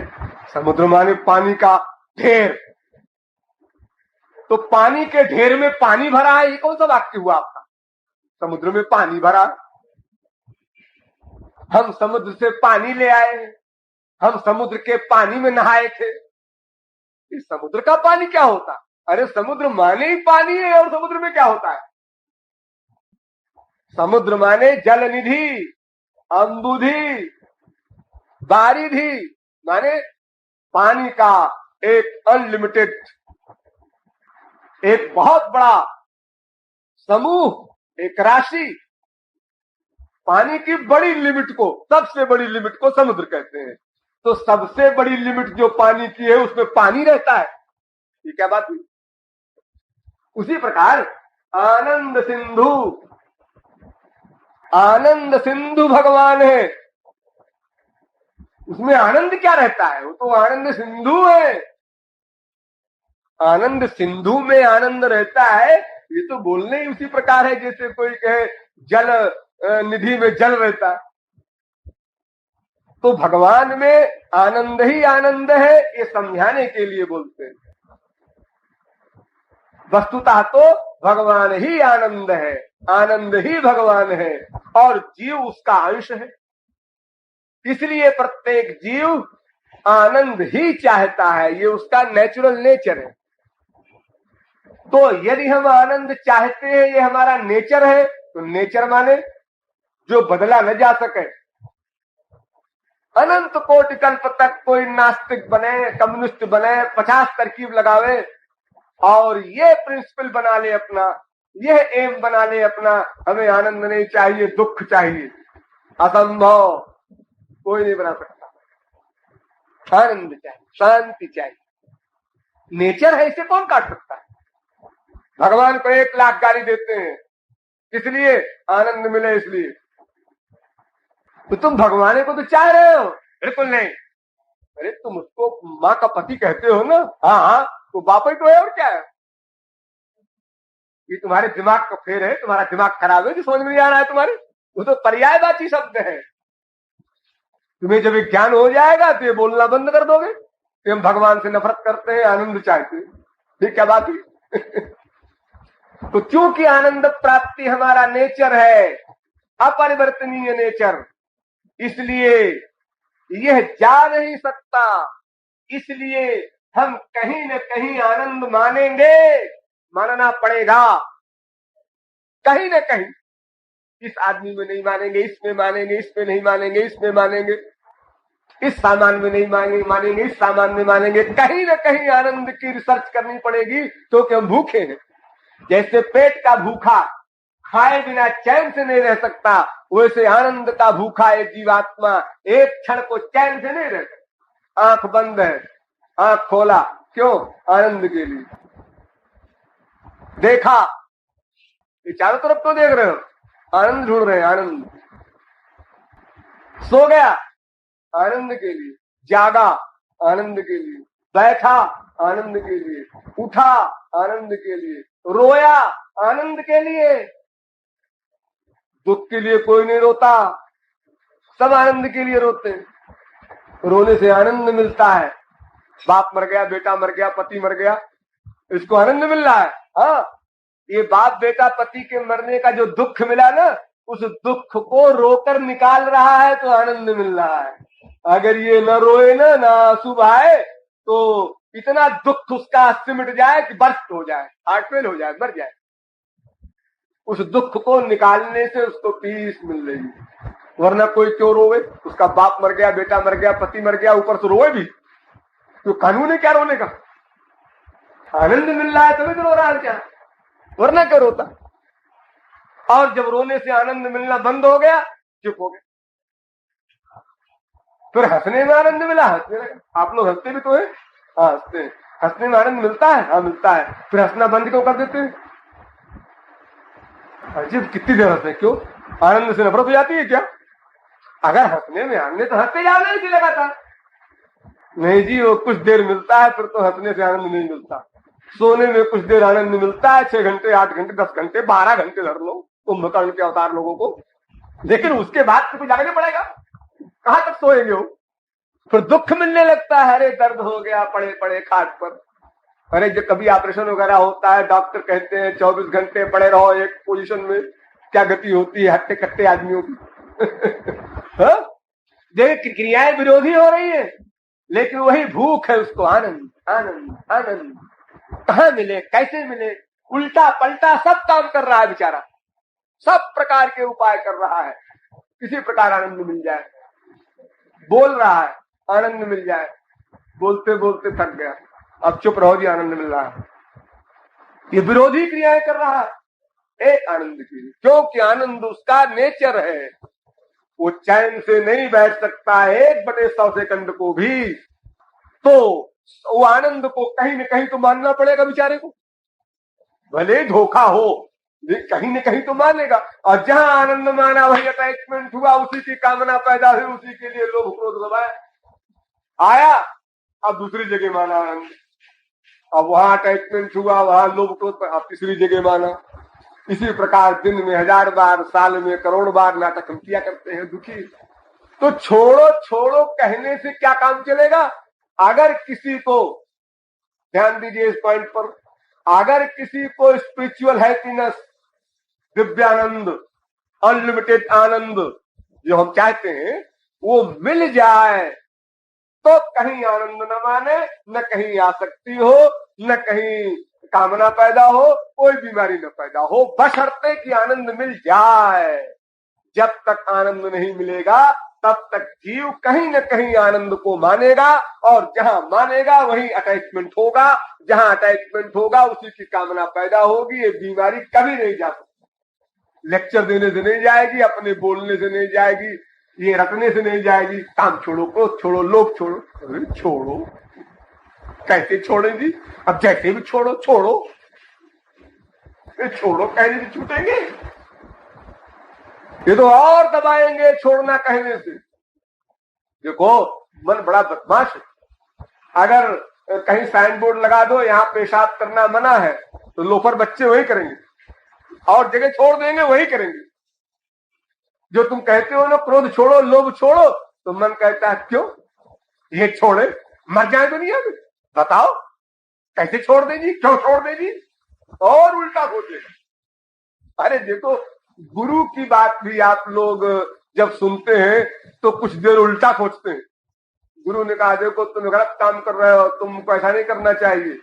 समुद्र माने पानी का ढेर। तो पानी के ढेर में पानी भरा है, ये कौन सा वाक्य हुआ आपका? समुद्र में पानी भरा, हम समुद्र से पानी ले आए, हम समुद्र के पानी में नहाए थे। इस समुद्र का पानी क्या होता? अरे समुद्र माने ही पानी है, और समुद्र में क्या होता है? समुद्र माने जल निधि, अम्बुधि, बारिधि, माने पानी का एक अनलिमिटेड, एक बहुत बड़ा समूह, एक राशि। पानी की बड़ी लिमिट को, सबसे बड़ी लिमिट को समुद्र कहते हैं। तो सबसे बड़ी लिमिट जो पानी की है उसमें पानी रहता है, ये क्या बात हुई? उसी प्रकार आनंद सिंधु, आनंद सिंधु भगवान है, उसमें आनंद क्या रहता है? वो तो आनंद सिंधु है। आनंद सिंधु में आनंद रहता है, ये तो बोलने ही उसी प्रकार है जैसे कोई कहे जल निधि में जल रहता है। तो भगवान में आनंद ही आनंद है, ये समझाने के लिए बोलते हैं। वस्तुतः तो भगवान ही आनंद है, आनंद ही भगवान है, और जीव उसका अंश है। इसलिए प्रत्येक जीव आनंद ही चाहता है, ये उसका नेचुरल नेचर है। तो यदि हम आनंद चाहते हैं, ये हमारा नेचर है, तो नेचर माने जो बदला न जा सके। अनंत कोटि कल्प तक कोई नास्तिक बने, कम्युनिस्ट बने, 50 तरकीब लगावे और ये प्रिंसिपल बना ले अपना, यह एम बना ले अपना, हमें आनंद नहीं चाहिए, दुख चाहिए, असंभव, कोई नहीं बना सकता। आनंद चाहिए, शांति चाहिए, नेचर है, इसे कौन काट सकता है? भगवान को 1 लाख गाली देते हैं, इसलिए आनंद मिले, इसलिए। तो तुम भगवान को तो चाह रहे हो? बिल्कुल नहीं। अरे तुम उसको माँ का पति कहते हो ना? हाँ हाँ, तो बाप ही तो है, और क्या है? ये तुम्हारे दिमाग का फेर है, तुम्हारा दिमाग खराब है, जो समझ में नहीं आ रहा है तुम्हारे। वो तो पर्यायवाची शब्द है। तुम्हें जब एक ज्ञान हो जाएगा तो ये बोलना बंद कर दोगे कि हम भगवान से नफरत करते हैं, आनंद चाहते हैं। ये क्या बात हुई? तो क्योंकि आनंद प्राप्ति हमारा नेचर है, अपरिवर्तनीय नेचर, इसलिए यह जा नहीं सकता। इसलिए हम कहीं न कहीं आनंद मानेंगे, मानना पड़ेगा, कहीं न कहीं। इस आदमी में नहीं मानेंगे, इसमें मानेंगे, इसमें नहीं मानेंगे, इसमें मानेंगे, इस सामान में नहीं मानेंगे, इस सामान में मानेंगे। कहीं न कहीं आनंद की रिसर्च करनी पड़ेगी, क्योंकि हम भूखे हैं। जैसे पेट का भूखा खाए बिना चैन से नहीं रह सकता, वैसे आनंद का भूखा एक जीवात्मा एक क्षण को चैन से नहीं रह सकता। आंख बंद है, आंख खोला, क्यों? आनंद के लिए। देखा, ये चारों तरफ तो देख रहे हो, आनंद ढूंढ रहे हैं, आनंद। सो गया, आनंद के लिए। जागा, आनंद के लिए। बैठा, आनंद के लिए। उठा, आनंद के लिए। रोया, आनंद के लिए। दुख के लिए कोई नहीं रोता, सब आनंद के लिए रोते हैं। रोने से आनंद मिलता है। बाप मर गया, बेटा मर गया, पति मर गया, इसको आनंद मिल रहा है। हाँ, ये बाप बेटा पति के मरने का जो दुख मिला ना, उस दुख को रोकर निकाल रहा है तो आनंद मिल रहा है। अगर ये न रोए ना आंसू बहाए, तो इतना दुख उसका सिमट जाए कि बर्स्ट हो जाए, हार्ट फेल हो जाए, मर जाए। उस दुख को निकालने से उसको पीस मिल रही है। वरना कोई क्यों रोवे? उसका बाप मर गया, बेटा मर गया, पति मर गया, ऊपर से रोए भी, तो कानून है क्या रोने का? आनंद मिल रहा है तभी तो रो रहा है, क्या? वरना क्यों रोता? और जब रोने से आनंद मिलना बंद हो गया, चुप हो गया। फिर हंसने में आनंद मिला, हंसने लगा। आप लोग हंसते भी तो है? हाँ, हंसते हैं। हंसने में आनंद मिलता है? हाँ, मिलता है। फिर हंसना बंद क्यों कर देते हैं? अजीब, कितनी देर हंसते? क्यों? आनंद से नफरत हो जाती है क्या? अगर हंसने में आनंद तो हंसते जाओ नहीं लगातार। नहीं जी, वो कुछ देर मिलता है, फिर तो हंसने से आनंद नहीं मिलता। सोने में कुछ देर आनंद मिलता है, 6 घंटे, 8 घंटे, 10 घंटे, 12 घंटे धर लो कुंभकर्ण के अवतार लोगों को, लेकिन उसके बाद तो जागने पड़ेगा। कहां तक सोएंगे हो? फिर दुख मिलने लगता है, अरे दर्द हो गया पड़े पड़े खाट पर। अरे जब कभी ऑपरेशन वगैरह होता है, डॉक्टर कहते हैं 24 घंटे पड़े रहो एक पोजीशन में, क्या गति होती है हट्टे कट्टे आदमियों की। देखिए क्रियाएं विरोधी हो रही है, लेकिन वही भूख है उसको आनंद आनंद आनंद। कहाँ मिले, कैसे मिले, उल्टा पलटा सब काम कर रहा है बेचारा, सब प्रकार के उपाय कर रहा है, किसी प्रकार आनंद मिल जाए। बोल रहा है आनंद मिल जाए, बोलते बोलते थक गया, अब चुप रहो जी आनंद मिल रहा है। ये विरोधी क्रियाएं कर रहा है एक आनंद के लिए, क्योंकि आनंद उसका नेचर है। वो चैन से नहीं बैठ सकता 1/100 सेकंड को भी, तो वो आनंद को कहीं न कहीं तो मानना पड़ेगा बेचारे को, भले धोखा हो कहीं न कहीं तो मानेगा। और जहां आनंद माना वही अटैचमेंट हुआ, उसी की कामना पैदा हुई, उसी के लिए लोभ क्रोध दबाया आया, अब दूसरी जगह माना आनंद, अब वहां अटैचमेंट हुआ, वहां लोभ क्रोध, अब तीसरी जगह माना। इसी प्रकार दिन में 1000 बार, साल में करोड़ बार नाटक हम किया करते हैं दुखी। तो छोड़ो छोड़ो कहने से क्या काम चलेगा? अगर किसी को, ध्यान दीजिए इस पॉइंट पर, अगर किसी को स्पिरिचुअल हैप्पीनेस, दिव्यानंद, अनलिमिटेड आनंद जो हम चाहते हैं वो मिल जाए, तो कहीं आनंद न माने, न कहीं आसक्ति हो, न कहीं कामना पैदा हो, कोई बीमारी न पैदा हो, बशर्ते कि आनंद मिल जाए। जब तक आनंद नहीं मिलेगा तब तक जीव कहीं न कहीं आनंद को मानेगा, और जहां मानेगा वहीं अटैचमेंट होगा, जहां अटैचमेंट होगा उसी की कामना पैदा होगी। ये बीमारी कभी नहीं जा सकती, लेक्चर देने से नहीं जाएगी, अपने बोलने से नहीं जाएगी, ये रटने से नहीं जाएगी। काम छोड़ो, क्रोध छोड़ो, लोभ छोड़ो। अरे छोड़ो, कैसे छोड़ें जी? अब जैसे भी छोड़ो छोड़ो, छोड़ो कहने से छूटेंगे? ये तो और दबाएंगे छोड़ना कहने से। देखो मन बड़ा बदमाश है, अगर कहीं साइन बोर्ड लगा दो यहाँ पेशाब करना मना है, तो लोफर बच्चे वही करेंगे, और जगह छोड़ देंगे वही करेंगे। जो तुम कहते हो ना क्रोध छोड़ो, लोभ छोड़ो, तो मन कहता है क्यों ये छोड़े, मर जाए दुनिया में, बताओ कैसे छोड़ देगी, क्यों छोड़ देगी, और उल्टा सोचेगा। अरे देखो गुरु की बात भी आप लोग जब सुनते हैं तो कुछ देर उल्टा सोचते हैं। गुरु ने कहा देखो तुम गलत काम कर रहे हो, तुमको ऐसा नहीं करना चाहिए।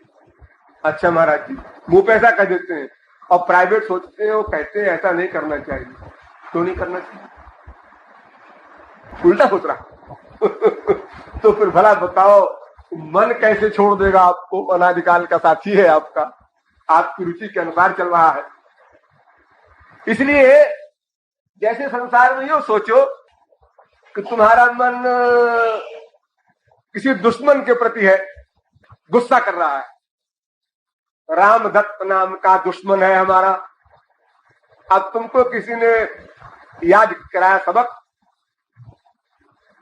अच्छा महाराज जी, मुंह पे ऐसा कह देते हैं, और प्राइवेट सोचते हो, कहते हैं ऐसा नहीं करना चाहिए। क्यों नहीं करना चाहिए? उल्टा सोच रहा। तो फिर भला बताओ मन कैसे छोड़ देगा आपको? अनादिकाल का साथी है आपका, आपकी रुचि के अनुसार चल रहा है। इसलिए जैसे संसार में यो सोचो कि तुम्हारा मन किसी दुश्मन के प्रति है, गुस्सा कर रहा है। रामदत्त नाम का दुश्मन है हमारा। अब तुमको किसी ने याद कराया सबक,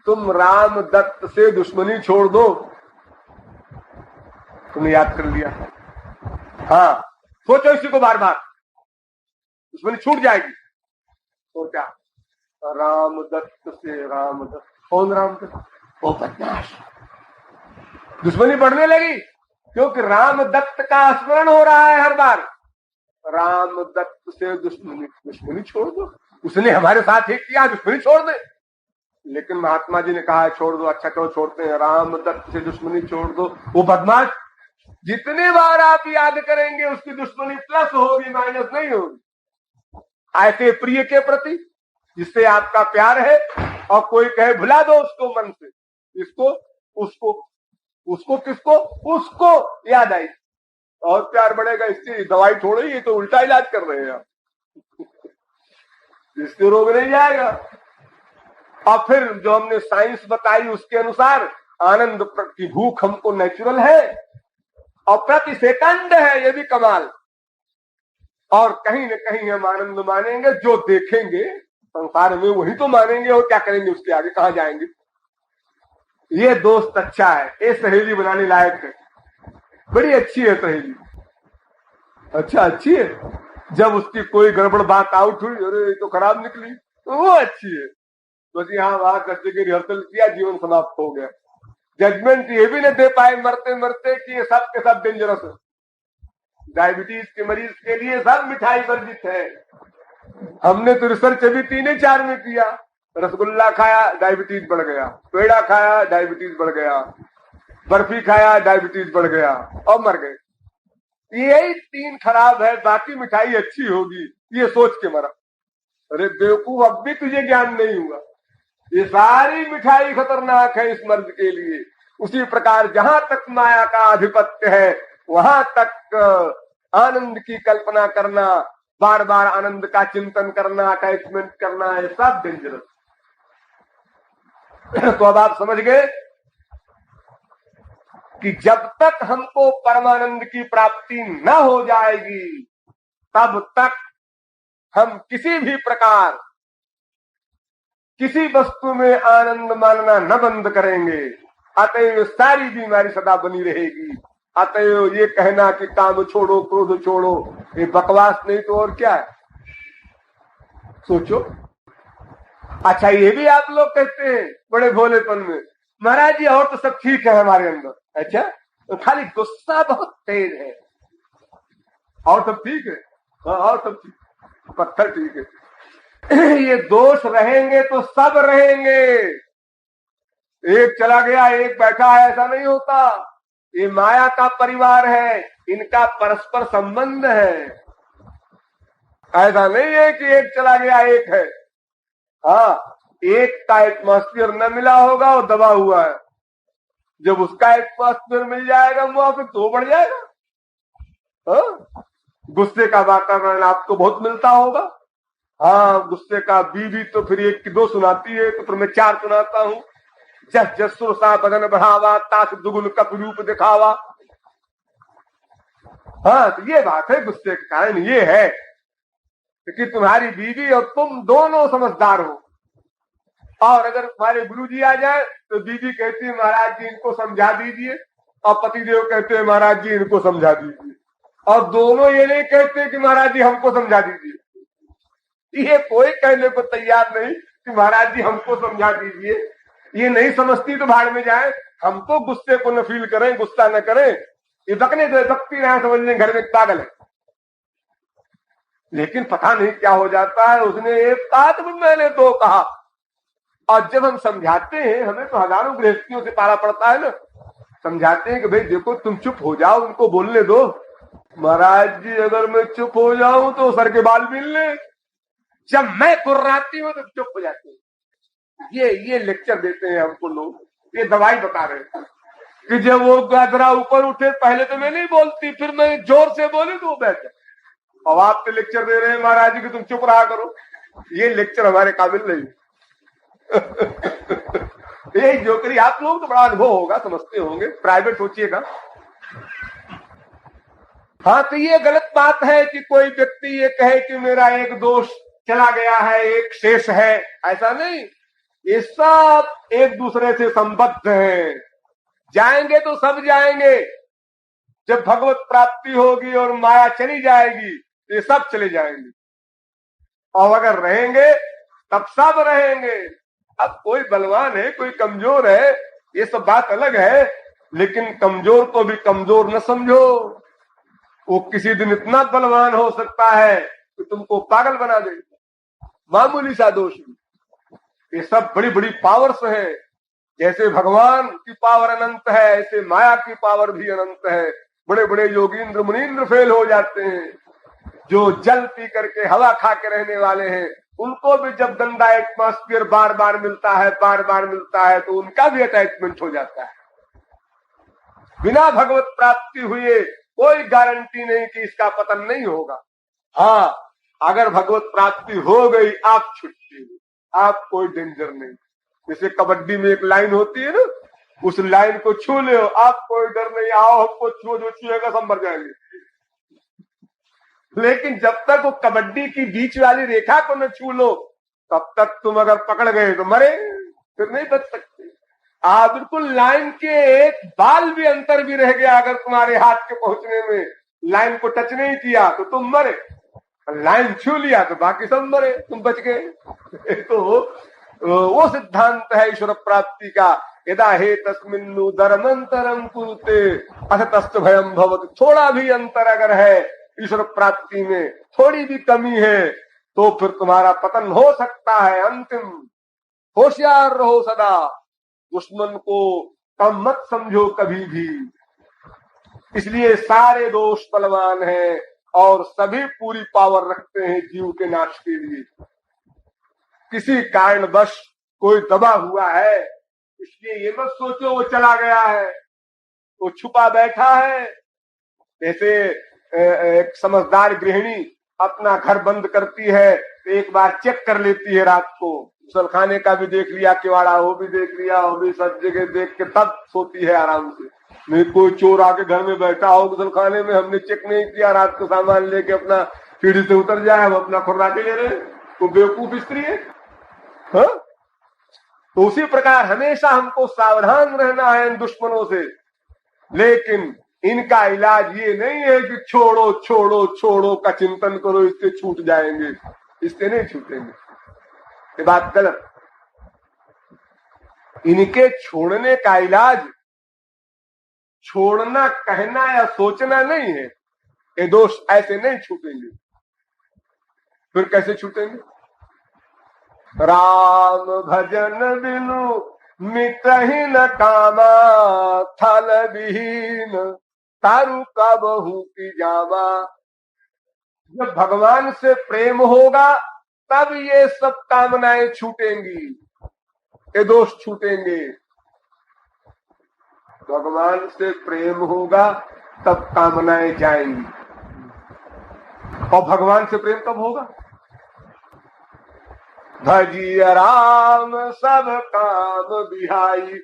तुम रामदत्त से दुश्मनी छोड़ दो, तुमने याद कर लिया। हाँ सोचो इसी को बार बार, दुश्मनी छूट जाएगी। तो क्या रामदत्त से, रामदत्त कौन रामदत्त? वो बदमाश। दुश्मनी बढ़ने लगी क्योंकि रामदत्त का स्मरण हो रहा है हर बार। रामदत्त से दुश्मनी छोड़ दो, उसने हमारे साथ ही किया, दुश्मनी छोड़ दे। लेकिन महात्मा जी ने कहा छोड़ दो, अच्छा करो छोड़ते हैं, रामदत्त से दुश्मनी छोड़ दो। वो बदमाश जितने बार आप याद करेंगे उसकी दुश्मनी प्लस होगी, माइनस नहीं होगी। ऐसे प्रिय के प्रति जिससे आपका प्यार है, और कोई कहे भुला दो उसको मन से, इसको उसको उसको किसको, उसको याद आई, और प्यार बढ़ेगा। इसकी दवाई थोड़ी, ये तो उल्टा इलाज कर रहे हैं आप। इससे रोग नहीं जाएगा। और फिर जो हमने साइंस बताई उसके अनुसार आनंद की भूख हमको नेचुरल है, और प्रति सेकंड है, ये भी कमाल। और कहीं न कहीं हम आनंद मानेंगे, जो देखेंगे संसार में वही तो मानेंगे, और क्या करेंगे उसके आगे, कहां जाएंगे। ये दोस्त अच्छा है, ये सहेली बनाने लायक है, बड़ी अच्छी है सहेली। अच्छा अच्छी है, जब उसकी कोई गड़बड़ बात आउट हुई, अरे तो खराब निकली, तो वो अच्छी है। तो जी हाँ, वहां 10 जगह रिहर्सल किया, जीवन समाप्त हो गया। जजमेंट ये भी न दे पाए मरते मरते कि ये सब के सब डेंजरस है। डायबिटीज के मरीज के लिए सब मिठाई वर्जित है। हमने तो रिसर्च अभी 3-4 में किया। रसगुल्ला खाया डायबिटीज बढ़ गया, पेड़ा खाया डायबिटीज बढ़ गया, बर्फी खाया डायबिटीज बढ़ गया और मर गए। यही 3 खराब है, बाकी मिठाई अच्छी होगी, ये सोच के मरा। अरे बेवकूफ, अब भी तुझे ज्ञान नहीं हुआ। ये सारी मिठाई खतरनाक है इस मर्द के लिए। उसी प्रकार जहां तक माया का आधिपत्य है वहां तक आनंद की कल्पना करना, बार बार आनंद का चिंतन करना, अटैचमेंट करना, ये सब डेंजरस। तो अब आप समझ गए कि जब तक हमको परमानंद की प्राप्ति न हो जाएगी तब तक हम किसी भी प्रकार किसी वस्तु में आनंद मानना न बंद करेंगे। अतएव सारी बीमारी सदा बनी रहेगी। अतएव ये कहना कि काम छोड़ो, क्रोध छोड़ो, ये बकवास नहीं तो और क्या है। सोचो। अच्छा, ये भी आप लोग कहते हैं बड़े भोलेपन में, महाराज जी और तो सब ठीक है हमारे अंदर। अच्छा, तो खाली गुस्सा बहुत तेज है, और सब ठीक है। और सब ठीक, पत्थर ठीक है। ये दोष रहेंगे तो सब रहेंगे। एक चला गया एक बैठा है, ऐसा नहीं होता। ये माया का परिवार है, इनका परस्पर संबंध है। ऐसा नहीं है कि एक चला गया एक है। हाँ, एक का एटमॉस्फेयर न मिला होगा, वो दबा हुआ है। जब उसका एटमॉस्फेयर मिल जाएगा मुआफिक तो बढ़ जाएगा। हाँ? गुस्से का वातावरण आपको बहुत मिलता होगा। हाँ, गुस्से का बीवी तो फिर 1 की 2 सुनाती है, तो फिर मैं 4 सुनाता हूँ। जस जसुर सा बदन बढ़ावा, तास दुगुन कप रूप दिखावा। हाँ, तो ये बात है। गुस्से के कारण ये है कि तुम्हारी बीवी और तुम दोनों समझदार हो। और अगर तुम्हारे गुरुजी आ जाए तो बीवी कहती है महाराज जी इनको समझा दीजिए, और पतिदेव कहते हैं महाराज जी इनको समझा दीजिए। और दोनों ये नहीं कहते कि महाराज जी हमको समझा दीजिए। ये कोई कहने को तैयार नहीं कि महाराज जी हमको समझा दीजिए। ये नहीं समझती तो भाड़ में जाए। हम तो गुस्से को न फील करें, गुस्सा न करें। ये बकने दो, बकती रहे, समझने घर में पागल है। लेकिन पता नहीं क्या हो जाता है। उसने एक कहा तो मैंने 2 कहा। और जब हम समझाते हैं, हमें तो हजारों गृहस्थियों से पाला पड़ता है ना। समझाते हैं कि भाई देखो तुम चुप हो जाओ, उनको बोलने दो। महाराज जी अगर मैं चुप हो जाऊं तो सर के बाल मिल ले, जब मैं कुर्राती हूं तो चुप हो जाते हैं। ये लेक्चर देते हैं हमको लोग। ये दवाई बता रहे हैं कि जब वो गाजरा ऊपर उठे, पहले तो मैं नहीं बोलती, फिर मैं जोर से बोली तो वो बैठ जाए। अब आप तो लेक्चर दे रहे हैं महाराज जी कि तुम चुप रहा करो। ये लेक्चर हमारे काबिल नहीं। ये जोकरी आप लोग तो बड़ा अनुभव होगा, समझते होंगे, प्राइवेट सोचिएगा। हाँ, तो ये गलत बात है कि कोई व्यक्ति ये कहे कि मेरा एक दोष चला गया है, एक शेष है। ऐसा नहीं, ये सब एक दूसरे से संबद्ध हैं। जाएंगे तो सब जाएंगे। जब भगवत प्राप्ति होगी और माया चली जाएगी, ये सब चले जाएंगे। और अगर रहेंगे तब सब रहेंगे। अब कोई बलवान है, कोई कमजोर है, ये सब बात अलग है। लेकिन कमजोर को भी कमजोर न समझो। वो किसी दिन इतना बलवान हो सकता है कि तुमको पागल बना दे। मामूली सा दोष। ये सब बड़ी बड़ी पावर्स है। जैसे भगवान की पावर अनंत है, ऐसे माया की पावर भी अनंत है। बड़े बड़े योगींद्र मुनींद्र फेल हो जाते हैं। जो जल पी करके हवा खा के रहने वाले हैं, उनको भी जब गंदा एटमॉस्फेयर बार बार मिलता है, बार बार मिलता है, तो उनका भी अटैचमेंट हो जाता है। बिना भगवत प्राप्ति हुए कोई गारंटी नहीं कि इसका पतन नहीं होगा। हाँ, अगर भगवत प्राप्ति हो गई, आप छुट्टी, आप कोई डेंजर नहीं। जैसे कबड्डी में एक लाइन होती है ना, उस लाइन को छू ले, आप कोई डर नहीं। आओ हमको छुओ, जो छुएगा सब मर जाएंगे। लेकिन जब तक वो कबड्डी की बीच वाली रेखा को न छू लो, तब तक तुम अगर पकड़ गए तो मरे, फिर नहीं बच सकते। बिल्कुल लाइन के एक बाल भी अंतर भी रह गया, अगर तुम्हारे हाथ के पहुंचने में लाइन को टच नहीं किया तो तुम मरे। लाइन छू लिया तो बाकी सब मरे, तुम बच गए। तो वो सिद्धांत है ईश्वर प्राप्ति का यदा हे तस्मिन्नु धर्मांतरम कुरुते अथतस्त भयम भवति। थोड़ा भी अंतर अगर है ईश्वर प्राप्ति में, थोड़ी भी कमी है, तो फिर तुम्हारा पतन हो सकता है अंतिम। होशियार रहो सदा, दुश्मन को कम मत समझो कभी भी। इसलिए सारे दोष बलवान हैं और सभी पूरी पावर रखते हैं जीव के नाश के लिए। किसी कारणवश कोई दबा हुआ है, इसलिए ये मत सोचो वो चला गया है, वो छुपा बैठा है। जैसे एक समझदार गृहिणी अपना घर बंद करती है तो एक बार चेक कर लेती है रात को, गुसलखाने का भी देख लिया, किवाड़ा वो भी देख लिया, वो भी सब जगह देख के तब सोती है आराम से। नहीं कोई चोर आके घर में बैठा हो गुसलखाने में, हमने चेक नहीं किया, रात को सामान लेके अपना सीढ़ी से उतर जाए, हम अपना खुर्राटे ले रहे, वो बेवकूफ स्त्री है। हाँ? तो उसी प्रकार हमेशा हमको सावधान रहना है इन दुश्मनों से। लेकिन इनका इलाज ये नहीं है कि छोड़ो छोड़ो छोड़ो का चिंतन करो, इससे छूट जाएंगे, इससे नहीं छूटेंगे, ये बात गलत। इनके छोड़ने का इलाज छोड़ना कहना या सोचना नहीं है। ये दोष ऐसे नहीं छूटेंगे। फिर कैसे छूटेंगे? राम भजन बिनु मित्रहीन कामा, थल विहीन तारु का बहु की जावा। जब भगवान से प्रेम होगा तब ये सब कामनाएं छूटेंगी, ये दोष छूटेंगे। भगवान से प्रेम होगा तब कामनाएं जाएंगी। और भगवान से प्रेम कब होगा? भजिय राम सब काम बिहाई।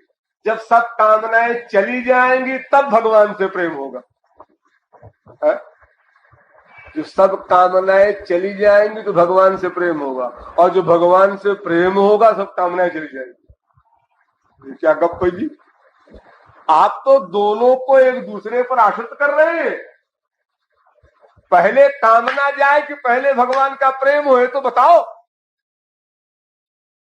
जब सब कामनाएं चली जाएंगी तब भगवान से प्रेम होगा। है? जो सब कामनाएं चली जाएंगी तो भगवान से प्रेम होगा, और जो भगवान से प्रेम होगा सब कामनाएं चली जाएंगी। क्या गप्पा जी? आप तो दोनों को एक दूसरे पर आश्रित कर रहे हैं। पहले कामना जाए कि पहले भगवान का प्रेम होए तो बताओ।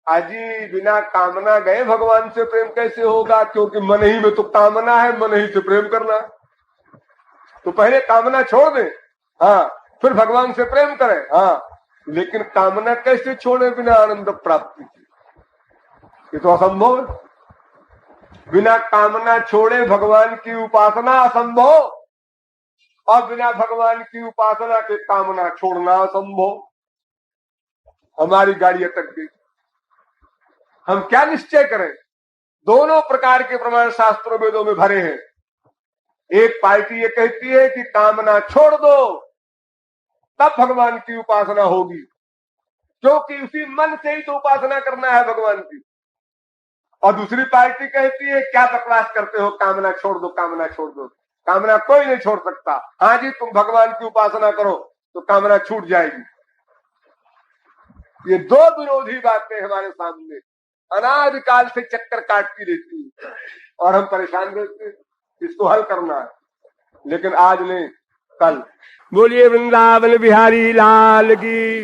अजी बिना कामना गए भगवान से प्रेम कैसे होगा? क्योंकि मन ही में तो कामना है, मन ही से प्रेम करना है। तो पहले कामना छोड़ दें, हाँ, फिर भगवान से प्रेम करें, हाँ। लेकिन कामना कैसे छोड़े बिना आनंद प्राप्ति की? ये तो असंभव है। बिना कामना छोड़े भगवान की उपासना असंभव, और बिना भगवान की उपासना के कामना छोड़ना असंभव। हमारी गाड़ी अटक गई, हम क्या निश्चय करें? दोनों प्रकार के प्रमाण शास्त्रों वेदों में भरे हैं। एक पार्टी ये कहती है कि कामना छोड़ दो तब भगवान की उपासना होगी, क्योंकि उसी मन से ही तो उपासना करना है भगवान की। और दूसरी पार्टी कहती है क्या बकवास करते हो, कामना छोड़ दो, कामना छोड़ दो। कामना कोई नहीं छोड़ सकता। हाँ जी, तुम भगवान की उपासना करो तो कामना छूट जाएगी। ये दो विरोधी बातें हमारे सामने अनादिकाल से चक्कर काटती रहती है और हम परेशान रहते हैं। इसको हल करना है, लेकिन आज नहीं कल। बोलिए वृंदावन बिहारी लाल की।